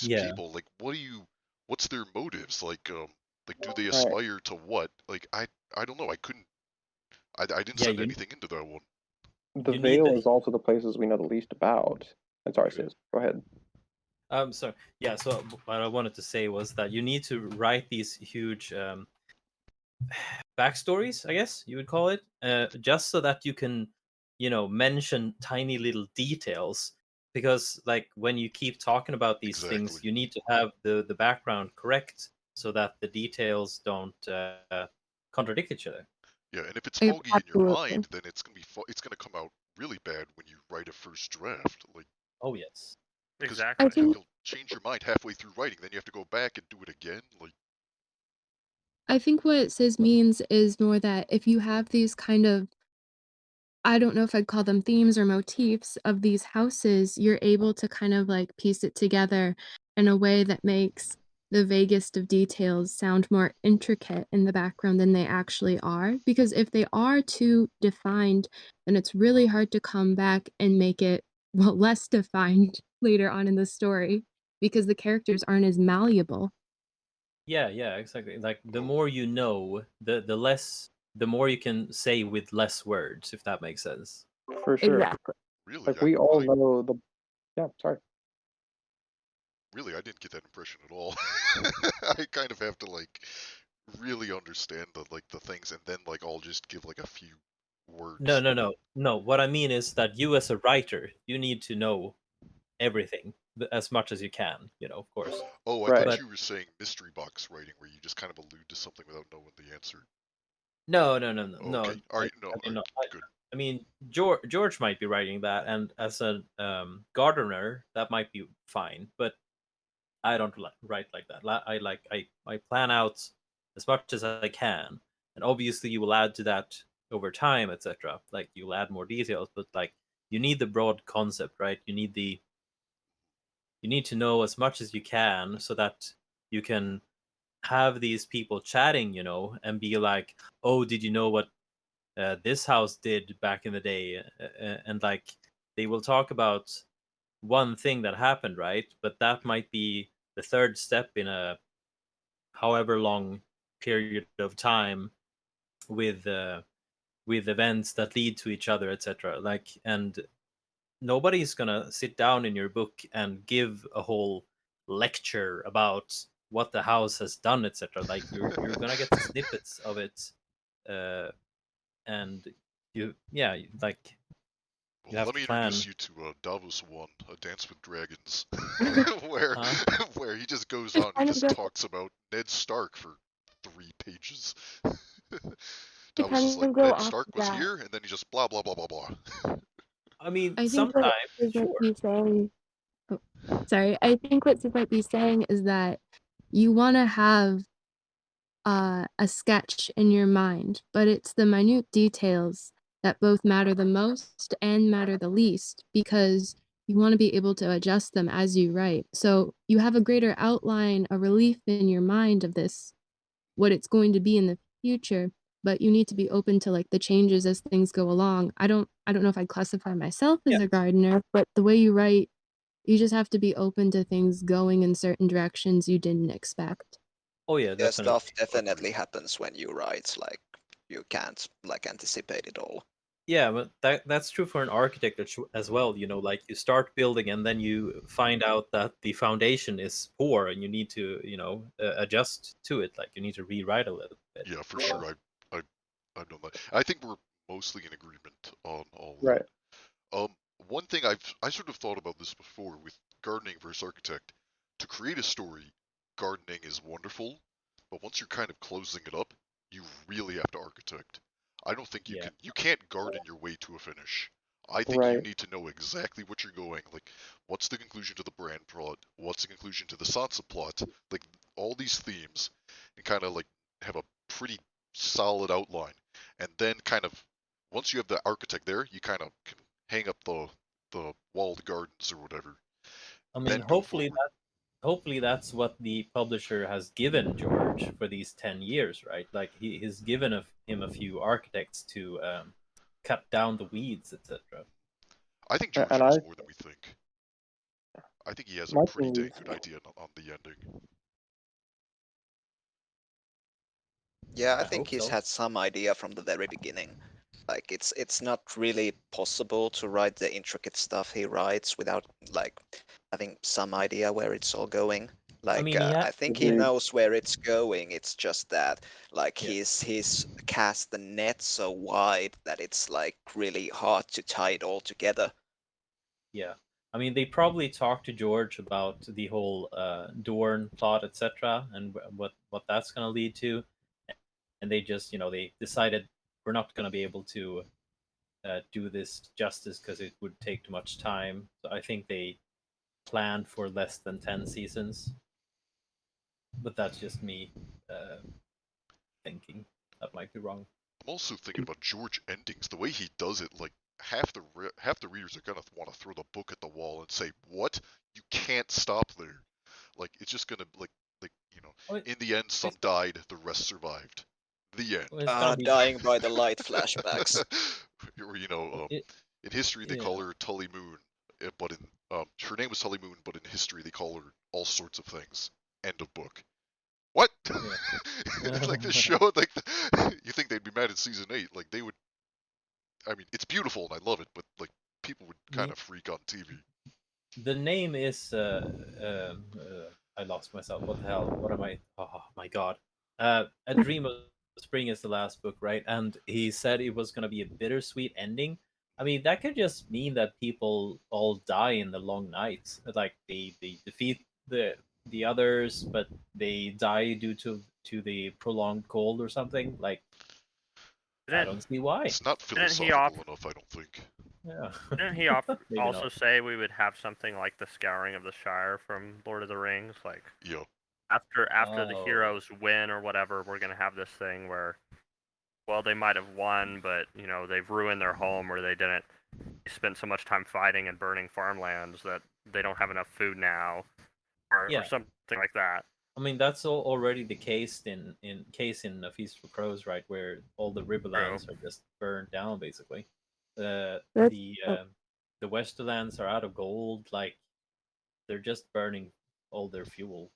Yeah. people. Like, what's their motives? Like do they Right. aspire to what? Like, I don't know. I didn't Yeah, send you- anything into that one. The You need Vale the- is also the places we know the least about. I'm sorry, True. Sis. Go ahead. So yeah, so what I wanted to say was that you need to write these huge backstories, I guess you would call it, just so that you can, mention tiny little details. Because like when you keep talking about these things, Exactly. you need to have the background correct so that the details don't contradict each other. Yeah, and if it's Yeah, foggy in your absolutely. mind, then it's gonna come out really bad when you write a first draft. Like, Oh yes. because I Exactly. think you'll change your mind halfway through writing, then you have to go back and do it again. Like, I think what Sis means is more that if you have these kind of, I don't know if I'd call them themes or motifs of these houses, you're able to kind of like piece it together in a way that makes the vaguest of details sound more intricate in the background than they actually are. Because if they are too defined, then it's really hard to come back and make it, well, less defined later on in the story because the characters aren't as malleable. Yeah, exactly. Like the more you know, the more you can say with less words, if that makes sense. For sure. Exactly. really, Like we all know the. Yeah, sorry. really, I didn't get that impression at all. I kind of have to like really understand the things, and then like I'll just give like a few words. No. What I mean is that you as a writer, you need to know everything as much as you can, of course. Oh, I Right. thought But you were saying mystery box writing, where you just kind of allude to something without knowing the answer. no. Okay, all right, no, I mean, good. I mean, George might be writing that, and as a gardener, that might be fine. But I don't write like that. I plan out as much as I can, and obviously you will add to that over time, etc. Like you'll add more details, but like you need the broad concept, right? You need to know as much as you can so that you can have these people chatting, and be like, oh, did you know what this house did back in the day? And like they will talk about one thing that happened, right? But that might be the third step in a however long period of time with events that lead to each other, etc. Like, and nobody's gonna sit down in your book and give a whole lecture about what the house has done, etc. Like you're gonna get snippets of it, and like you Well, have let to me plan. introduce you to Davos One, A Dance with Dragons, where Huh? where he just goes on and just talks about Ned Stark for 3 pages. Davos is kind like, of go Ned off Stark of was that. here, and then he just blah blah blah blah blah. I mean, I think sometimes, what Sis sure. might be saying, oh, sorry, I think what Sis might be saying is that you want to have a sketch in your mind, but it's the minute details that both matter the most and matter the least because you want to be able to adjust them as you write. So you have a greater outline, a relief in your mind of this, what it's going to be in the future, but you need to be open to like the changes as things go along. I don't know if I'd classify myself as Yeah. a gardener, but the way you write, you just have to be open to things going in certain directions you didn't expect. Oh yeah, Yeah, definitely. stuff definitely happens when you write. Like you can't like anticipate it all. Yeah, but that's true for an architect as well. Like you start building and then you find out that the foundation is poor and you need to, adjust to it. Like you need to rewrite a little bit. Yeah, for sure. I've done that. I think we're mostly in agreement on all of Right. that. One thing I sort of thought about this before with gardening versus architect. To create a story, gardening is wonderful, but once you're kind of closing it up, you really have to architect. I don't think Yeah. you can't garden your way to a finish. I think you Right. need to know exactly what you're going. Like, what's the conclusion to the Bran plot? What's the conclusion to the Sansa plot? Like, all these themes, and kind of like have a pretty solid outline, and then kind of once you have the architect there, you kind of can hang up the walled gardens or whatever. I Then mean, go hopefully forward. hopefully that's what the publisher has given George for these 10 years, right? Like he's given him a few architects to cut down the weeds, etc. I think George And knows more than we think. I think he has a My pretty thing dang is- good idea on the ending. Yeah, I I think hope he's so. had some idea from the very beginning. Like it's not really possible to write the intricate stuff he writes without like having some idea where it's all going. Like mean, he I think he Agreed. knows where it's going. It's just that like Yeah. he's cast the net so wide that it's like really hard to tie it all together. Yeah. I mean, they probably talked to George about the whole Dorn plot, etc., and what that's going to lead to, and they just, they decided we're not going to be able to do this justice because it would take too much time. So I think they planned for less than 10 seasons, but that's just me thinking. That might be wrong. I'm also thinking about George endings. The way he does it, like half the readers are gonna want to throw the book at the wall and say, "What? You can't stop there." Like it's just gonna like in the end, some died, the rest survived. The end. Well, it's gonna be Dying by the light flashbacks. Or it, in history they yeah. call her Tully Moon, but in her name was Tully Moon, but in history they call her all sorts of things. End of book. What? It's like the show, like you think they'd be mad at season 8? Like they would. I mean, it's beautiful and I love it, but like people would kind of freak on TV. The name is I lost myself. What the hell? What am I? Oh my god! A Dream of Spring is the last book, right? And he said it was gonna be a bittersweet ending. I mean, that could just mean that people all die in the long nights. Like they defeat the others, but they die due to the prolonged cold or something. Like I don't see why. It's not Didn't he philosophical enough, I don't think. Yeah. Didn't he Maybe also not. say we would have something like the Scouring of the Shire from Lord of the Rings? Like Yeah. after the Oh. heroes win or whatever, we're gonna have this thing where, well, they might have won, but they've ruined their home, or they didn't. They spent so much time fighting and burning farmlands that they don't have enough food now, or something like that. I mean, that's already the case in A Feast for Crows, right? Where all the riverlands are just burned down, basically. The Westerlands are out of gold. Like they're just burning all their fuel.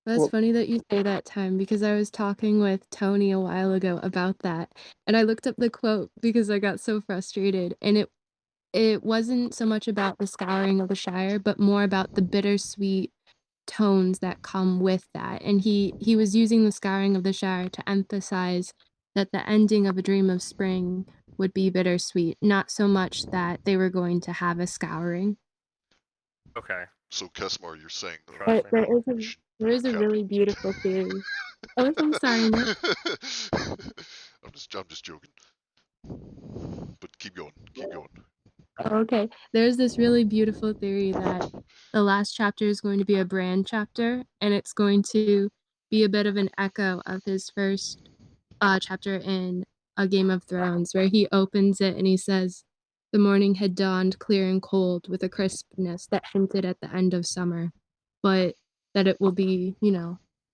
That's Well- funny that you say that, Time, because I was talking with Tony a while ago about that, and I looked up the quote because I got so frustrated, and it wasn't so much about the Scouring of the Shire, but more about the bittersweet tones that come with that. And he was using the Scouring of the Shire to emphasize that the ending of A Dream of Spring would be bittersweet, not so much that they were going to have a scouring. Okay. So Kesmar, you're saying But there is a Captain. really beautiful theory. Oh, I'm sorry, Nick. I'm just joking. But keep going. Okay, there's this really beautiful theory that the last chapter is going to be a brand chapter, and it's going to be a bit of an echo of his first chapter in A Game of Thrones, where he opens it and he says, "The morning had dawned clear and cold with a crispness that hinted at the end of summer, but that it will be,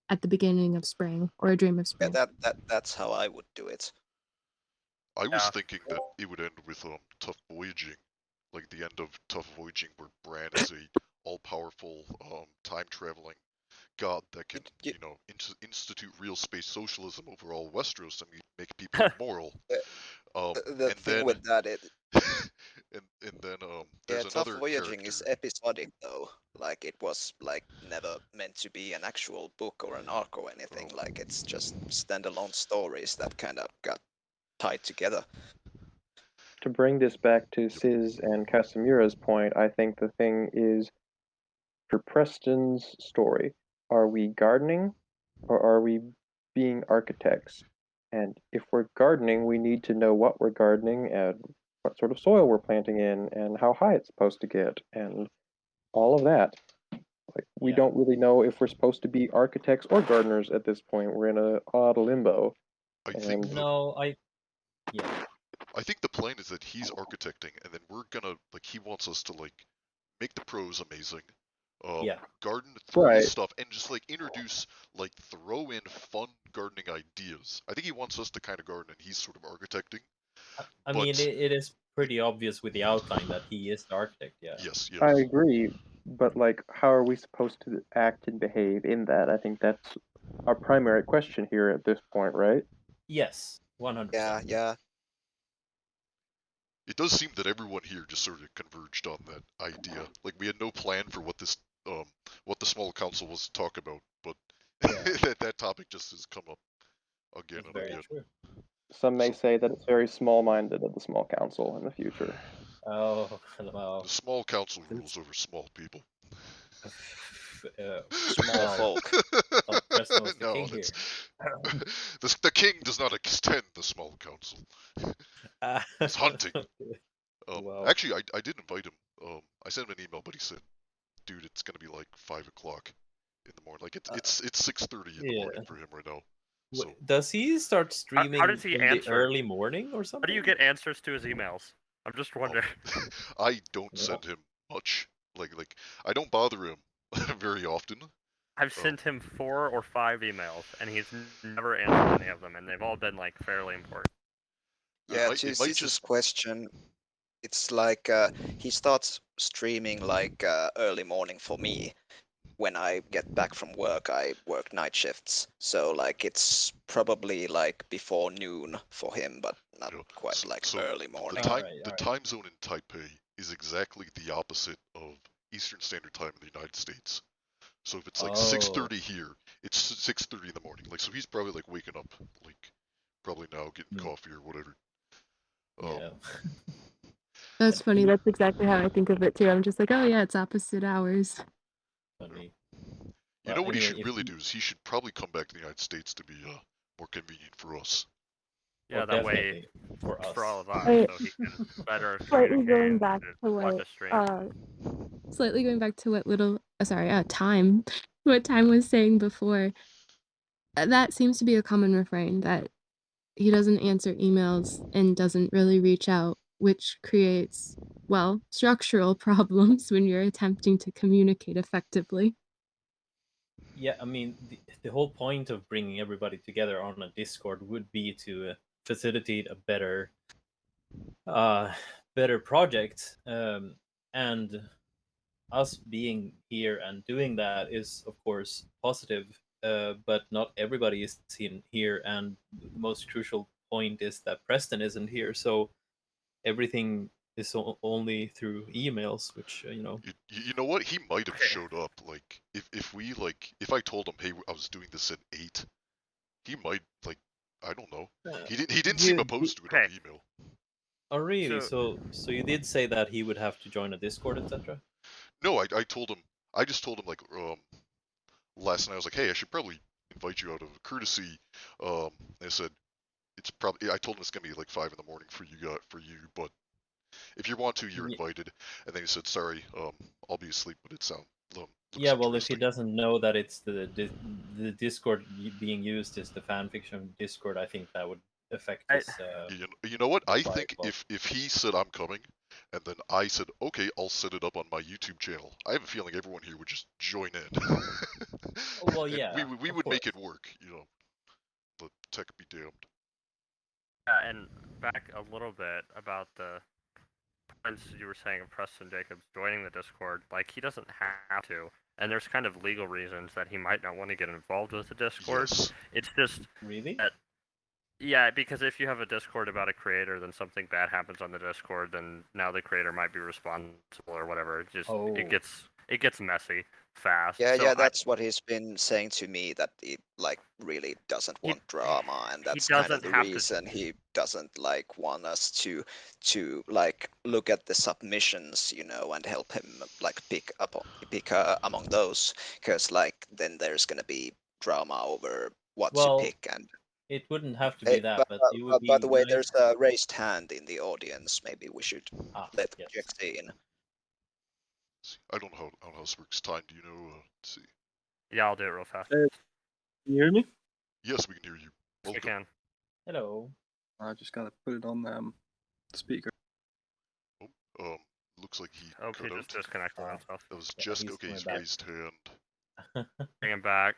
at the beginning of spring, or a dream of spring." Yeah, that's how I would do it. I was thinking that it would end with Tough Voyaging, like the end of Tough Voyaging, where Bran is a all-powerful time traveling god that can institute real space socialism over all Westeros and make people immoral. The thing with that, and then yeah, there's Tough another Voyaging character. is episodic though. Like it was like never meant to be an actual book or an arc or anything. Like it's just standalone stories that kind of got tied together. To bring this back to Siz and Kasamira's point, I think the thing is, for Preston's story, are we gardening or are we being architects? And if we're gardening, we need to know what we're gardening and what sort of soil we're planting in and how high it's supposed to get and all of that. Like we don't really know if we're supposed to be architects or gardeners at this point. We're in a odd limbo. I think I think the plan is that he's architecting, and then we're gonna like he wants us to like make the prose amazing, Yeah. garden through Right. his stuff, and just like introduce like throw in fun gardening ideas. I think he wants us to kind of garden, and he's sort of architecting. I mean, But- it is pretty obvious with the outline that he is the architect. Yeah. Yes, I yes. agree, but like, how are we supposed to act and behave in that? I think that's our primary question here at this point, right? Yes, 100%. Yeah. It does seem that everyone here just sort of converged on that idea. Like we had no plan for what this what the small council was to talk about, but Yeah. that topic just has come up again It's and very again. true. Some may say that it's very small-minded of the small council in the future. Oh, well. The small council rules over small people. Small well, folk. well, Preston was the No, king here. the king does not extend the small council. He's hunting. Wow. Actually, I did invite him. I sent him an email, but he said, "Dude, it's gonna be like 5 o'clock in the morning. Like it's 6:30 in the morning for him right now." So Does he start streaming does he in answer? the early morning or How something? do you get answers to his emails? I'm just wondering. I don't Yeah. send him much. Like I don't bother him very often. I've sent him 4 or 5 emails, and he's never answered any of them, and they've all been like fairly important. Yeah, might- to it might Siz's just- question, it's like he starts streaming like early morning for me. When I get back from work, I work night shifts, so like it's probably like before noon for him, but not Yeah, quite so- like so early The morning. time Alright, the alright. time zone in Taipei is exactly the opposite of Eastern Standard Time in the United States. So if it's like 6:30 here, it's 6:30 in the morning. Like so he's probably like waking up, like probably now getting Hmm. coffee or whatever. Yeah. That's funny. That's exactly how I think of it too. I'm just like, oh yeah, it's opposite hours. Funny. You Well, know what he anyway, should if really he- do is he should probably come back to the United States to be more convenient for us. Yeah, well, that way definitely for us. for all of us, Right. so he can better Slightly communicate going and back to watch what a stream. slightly going back to what time what time was saying before, that seems to be a common refrain, that he doesn't answer emails and doesn't really reach out, which creates, well, structural problems when you're attempting to communicate effectively. Yeah, I mean, the whole point of bringing everybody together on a Discord would be to facilitate a better project. And us being here and doing that is, of course, positive. But not everybody is seen here, and the most crucial point is that Preston isn't here, so everything is only through emails, which You know what? He might have showed up. Like if I told him, hey, I was doing this at 8, he might like I don't know. He didn't seem opposed to it on Okay. the email. Oh, really? So you did say that he would have to join a Discord, etc. No, I told him. I just told him like last night. I was like, hey, I should probably invite you out of courtesy. And I said it's probably. I told him it's gonna be like 5 in the morning for you, but if you want to, you're Ye- invited. And then he said, sorry, I'll be asleep, but it looks Yeah, well, if he interesting. doesn't know that it's the Discord being used is the fanfiction Discord, I think that would affect his. You know what? I reply think as well. if he said I'm coming, and then I said okay, I'll set it up on my YouTube channel. I have a feeling everyone here would just join in. Well, And yeah, we of would make course. it work. The tech be damned. Yeah, and back a little bit about the points you were saying of Preston Jacobs joining the Discord. Like, he doesn't have to, and there's kind of legal reasons that he might not want to get involved with the Discord. Yes. It's just Really? yeah, because if you have a Discord about a creator, then something bad happens on the Discord, then now the creator might be responsible or whatever. Oh. It gets messy fast. Yeah, So yeah, that's what he's been saying to me, that he like really doesn't He- want drama, and he that's kind of doesn't the have to- reason he doesn't like want us to like look at the submissions, and help him like pick among those, because like then there's gonna be drama over what Well, to pick. And it wouldn't have to be that, but it would be. by the way, nice- there's a raised hand in the audience. Maybe we should let yes. Jekse in. I don't know how this works. Time, do you know? Let's see. yeah, I'll do it real fast. Can you hear me? Yes, we can hear you. Yes, we Welcome. can. Hello. I just gotta put it on speaker. Looks like he Oh, cut he out. just disconnected himself. That was Yeah, Jessica. he's Okay, coming he's back. raised hand. Bring him back.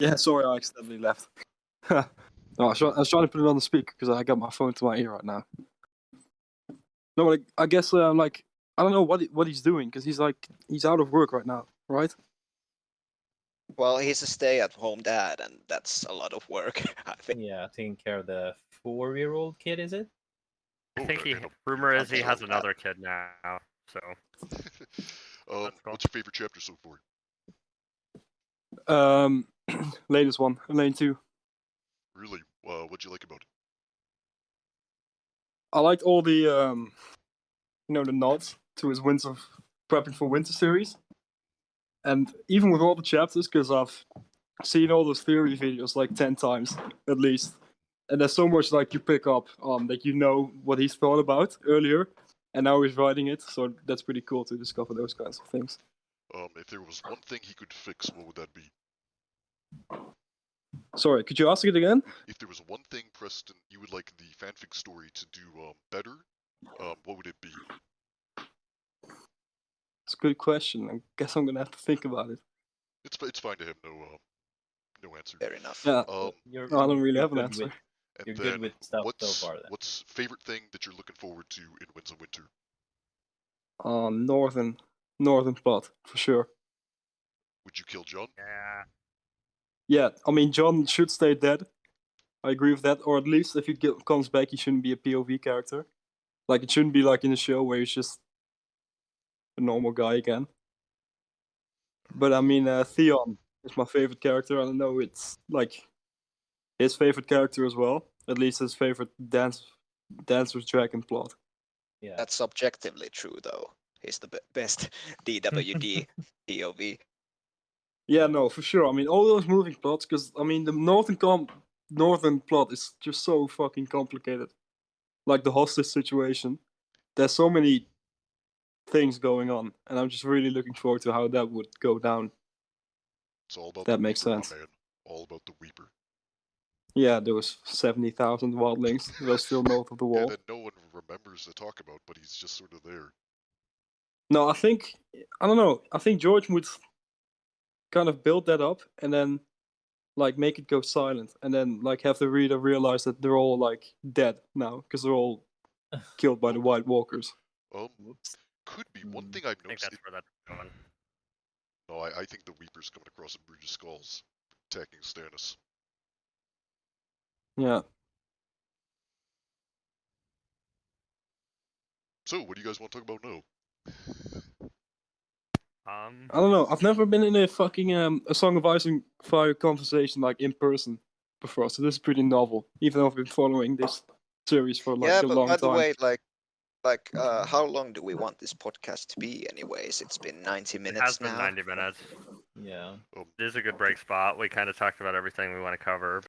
Yeah, sorry, I accidentally left. No, I was trying to put it on the speaker because I got my phone to my ear right now. No, but I guess like I don't know what he's doing because he's out of work right now, right? Well, he's a stay-at-home dad, and that's a lot of work, I think. Yeah, taking care of the 4-year-old kid, is it? I think he. and Rumor is he something has like that. another kid now. So cool. what's your favorite chapter so far? Latest one, Alayne 2. Really? What'd you like about it? I liked all the the nods to his winter prepping for winter series, and even with all the chapters, because I've seen all those theory videos like 10 times at least, and there's so much like you pick up that you know what he's thought about earlier, and now he's writing it. So that's pretty cool to discover those kinds of things. If there was one thing he could fix, what would that be? Sorry, could you ask it again? If there was one thing, Preston, you would like the fanfic story to do better, what would it be? It's a good question. I guess I'm gonna have to think about it. It's fine to have no answer. Fair enough. Yeah, You're, no, I don't really you're have an good answer. with- And You're then good with stuff so far, then. What's favorite thing that you're looking forward to in Winds of Winter? Northern plot for sure. Would you kill John? yeah, Yeah, I mean John should stay dead. I agree with that, or at least if he comes back, he shouldn't be a POV character. Like it shouldn't be like in the show where he's just a normal guy again. But I mean, Theon is my favorite character. I don't know, it's like his favorite character as well. At least his favorite Dance with Dragon plot. Yeah. That's subjectively true, though. He's the best DWD POV. Yeah, no, for sure. I mean, all those moving plots, because I mean, the northern plot is just so fucking complicated. Like the hostage situation, there's so many things going on, and I'm just really looking forward to how that would go down. It's all about That the makes Weeper, sense. my man. All about the Weeper. Yeah, there was 70,000 wildlings. They're still north of the Yeah, wall. that no one remembers to talk about, but he's just sort of there. No, I don't know. I think George would kind of build that up and then like make it go silent and then like have the reader realize that they're all like dead now because they're all killed by the White Walkers. Whoops. Could be. One thing I've I think noticed. that's where that's going. No, I think the Weeper's coming across a bridge of skulls, attacking Stannis. Yeah. So, what do you guys want to talk about now? I don't know. I've never been in a fucking a Song of Ice and Fire conversation like in person before, so this is pretty novel. Even though I've been following this series for like Yeah, a but long by time. the way, how long do we want this podcast to be, anyways? It's been 90 It minutes has been now. 90 minutes. Yeah. It is a good break spot. We kind of talked about everything we want to cover,